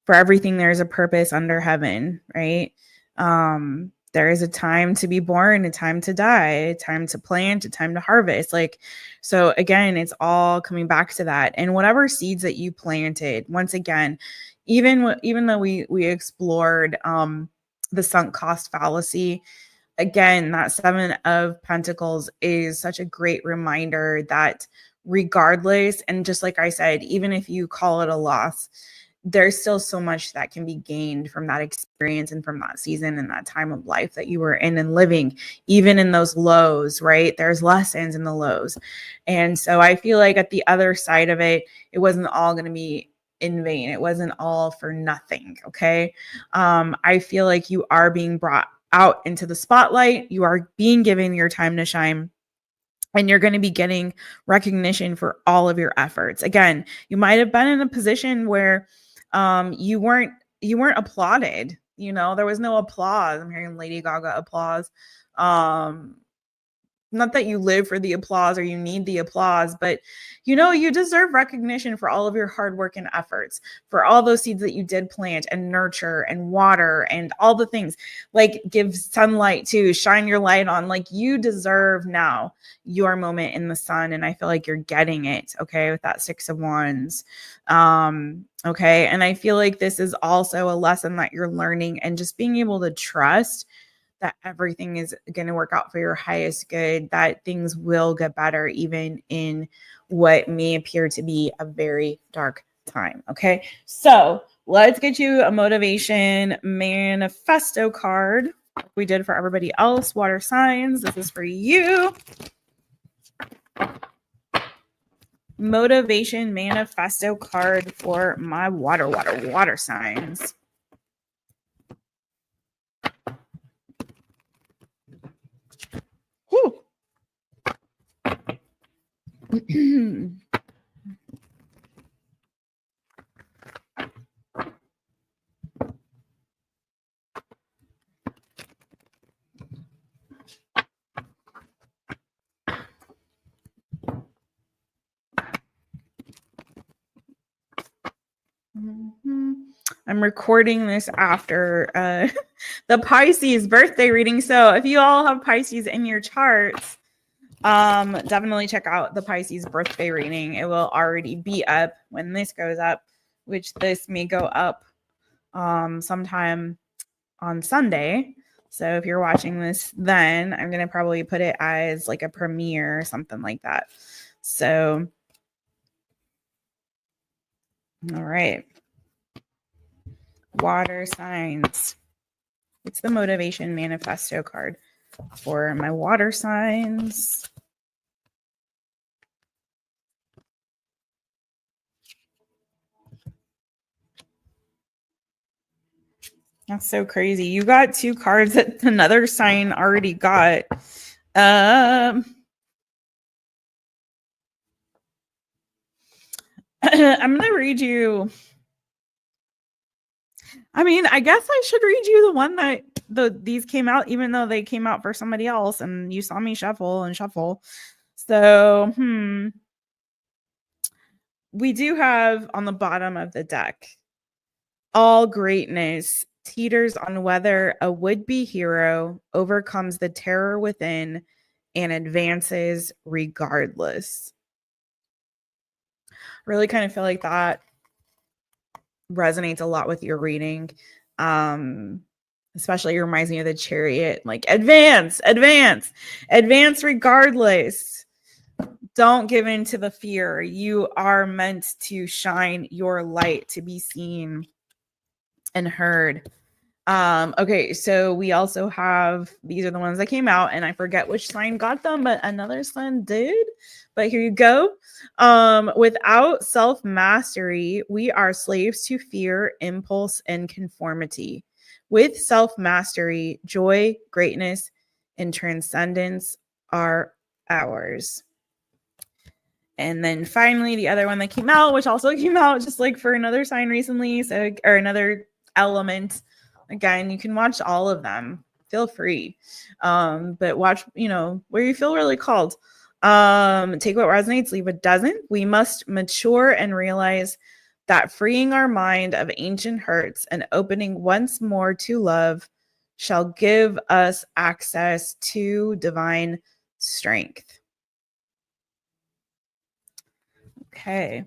For everything, there's a purpose under heaven, right? There is a time to be born, a time to die, a time to plant, a time to harvest. Like, so again, it's all coming back to that. And whatever seeds that you planted, once again, even though we explored the sunk cost fallacy, again, that 7 of Pentacles is such a great reminder that regardless, and just like I said, even if you call it a loss, there's still so much that can be gained from that experience and from that season and that time of life that you were in and living, even in those lows, right? There's lessons in the lows. And so I feel like at the other side of it, it wasn't all going to be in vain. It wasn't all for nothing. Okay. I feel like you are being brought out into the spotlight. You are being given your time to shine. And you're going to be getting recognition for all of your efforts. Again, you might have been in a position where you weren't applauded. You know, there was no applause. I'm hearing Lady Gaga applause. Not that you live for the applause or you need the applause, but you know, you deserve recognition for all of your hard work and efforts, for all those seeds that you did plant and nurture and water and all the things, like give sunlight to, shine your light on. Like, you deserve now your moment in the sun. And I feel like you're getting it. Okay. With that 6 of Wands. Okay. And I feel like this is also a lesson that you're learning, and just being able to trust that everything is going to work out for your highest good, that things will get better, even in what may appear to be a very dark time. Okay. So let's get you a motivation manifesto card. Like we did for everybody else. Water signs. This is for you. Motivation manifesto card for my water signs. Whew. I'm recording this after the Pisces birthday reading. So if you all have Pisces in your charts, definitely check out the Pisces birthday reading. It will already be up when this goes up, which this may go up sometime on Sunday. So if you're watching this then, I'm going to probably put it as like a premiere or something like that. So, all right. Water signs. It's the motivation manifesto card. for my water signs. That's so crazy. You got 2 cards that another sign already got. I'm going to read you. I mean, I guess I should read you the one that these came out, even though they came out for somebody else and you saw me shuffle and shuffle. So, we do have on the bottom of the deck, all greatness teeters on whether a would-be hero overcomes the terror within and advances regardless. Really kind of feel like that resonates a lot with your reading. Especially reminds me of the Chariot, like advance regardless. Don't give in to the fear. You are meant to shine your light, to be seen and heard. Okay, so we also have, these are the ones that came out, and I forget which sign got them, but another sign did. But here you go. Without self-mastery, we are slaves to fear, impulse, and conformity. With self-mastery, joy, greatness, and transcendence are ours. And then finally, the other one that came out, which also came out just like for another sign recently, so, or another element. Again, you can watch all of them. Feel free. But watch, where you feel really called. Take what resonates, leave what doesn't. We must mature and realize that freeing our mind of ancient hurts and opening once more to love shall give us access to divine strength. Okay.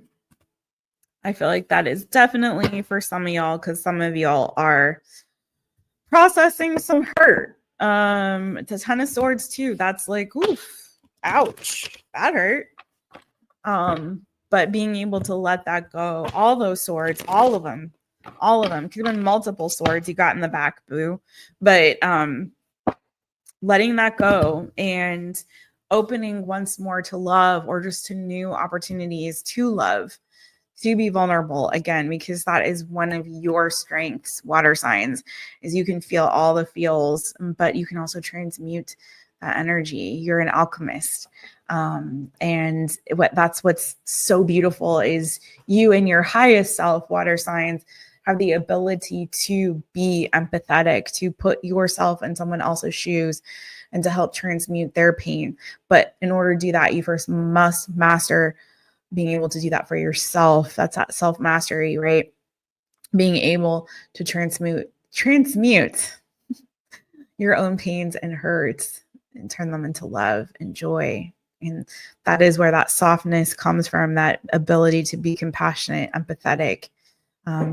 I feel like that is definitely for some of y'all, because some of y'all are processing some hurt. It's a 10 of swords too. That's like, oof, ouch, that hurt. But being able to let that go, all those swords, all of them, could have been multiple swords you got in the back, boo. But letting that go and opening once more to love, or just to new opportunities to love, to be vulnerable again, because that is one of your strengths, water signs, is you can feel all the feels, but you can also transmute that energy. You're an alchemist. And that's what's so beautiful is you and your highest self, water signs, have the ability to be empathetic, to put yourself in someone else's shoes and to help transmute their pain. But in order to do that, you first must master being able to do that for yourself. That's that self-mastery, right? Being able to transmute your own pains and hurts and turn them into love and joy. And that is where that softness comes from, that ability to be compassionate, empathetic,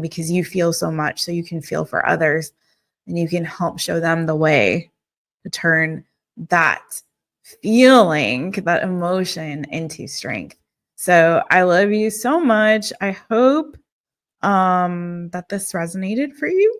because you feel so much, so you can feel for others and you can help show them the way to turn that feeling, that emotion, into strength. So I love you so much. I hope that this resonated for you.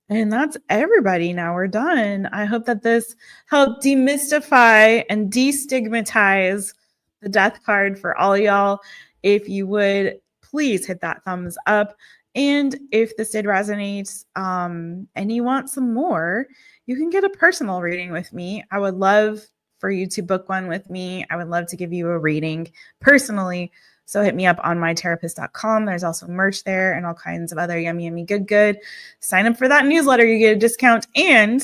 And that's everybody. Now we're done. I hope that this helped demystify and destigmatize the death card for all y'all. If you would, please hit that thumbs up. And if this did resonate and you want some more, you can get a personal reading with me. I would love for you to book one with me. I would love to give you a reading personally. So hit me up on mytaropist.com. There's also merch there and all kinds of other yummy, good. Sign up for that newsletter. You get a discount. And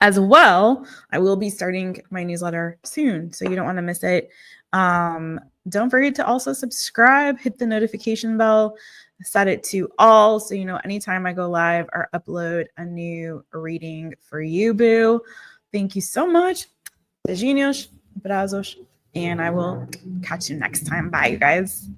as well, I will be starting my newsletter soon, so you don't want to miss it. Don't forget to also subscribe, hit the notification bell, set it to all, so you know anytime I go live or upload a new reading for you, boo. Thank you so much. Beijinhos, abrazos, and I will catch you next time. Bye, you guys.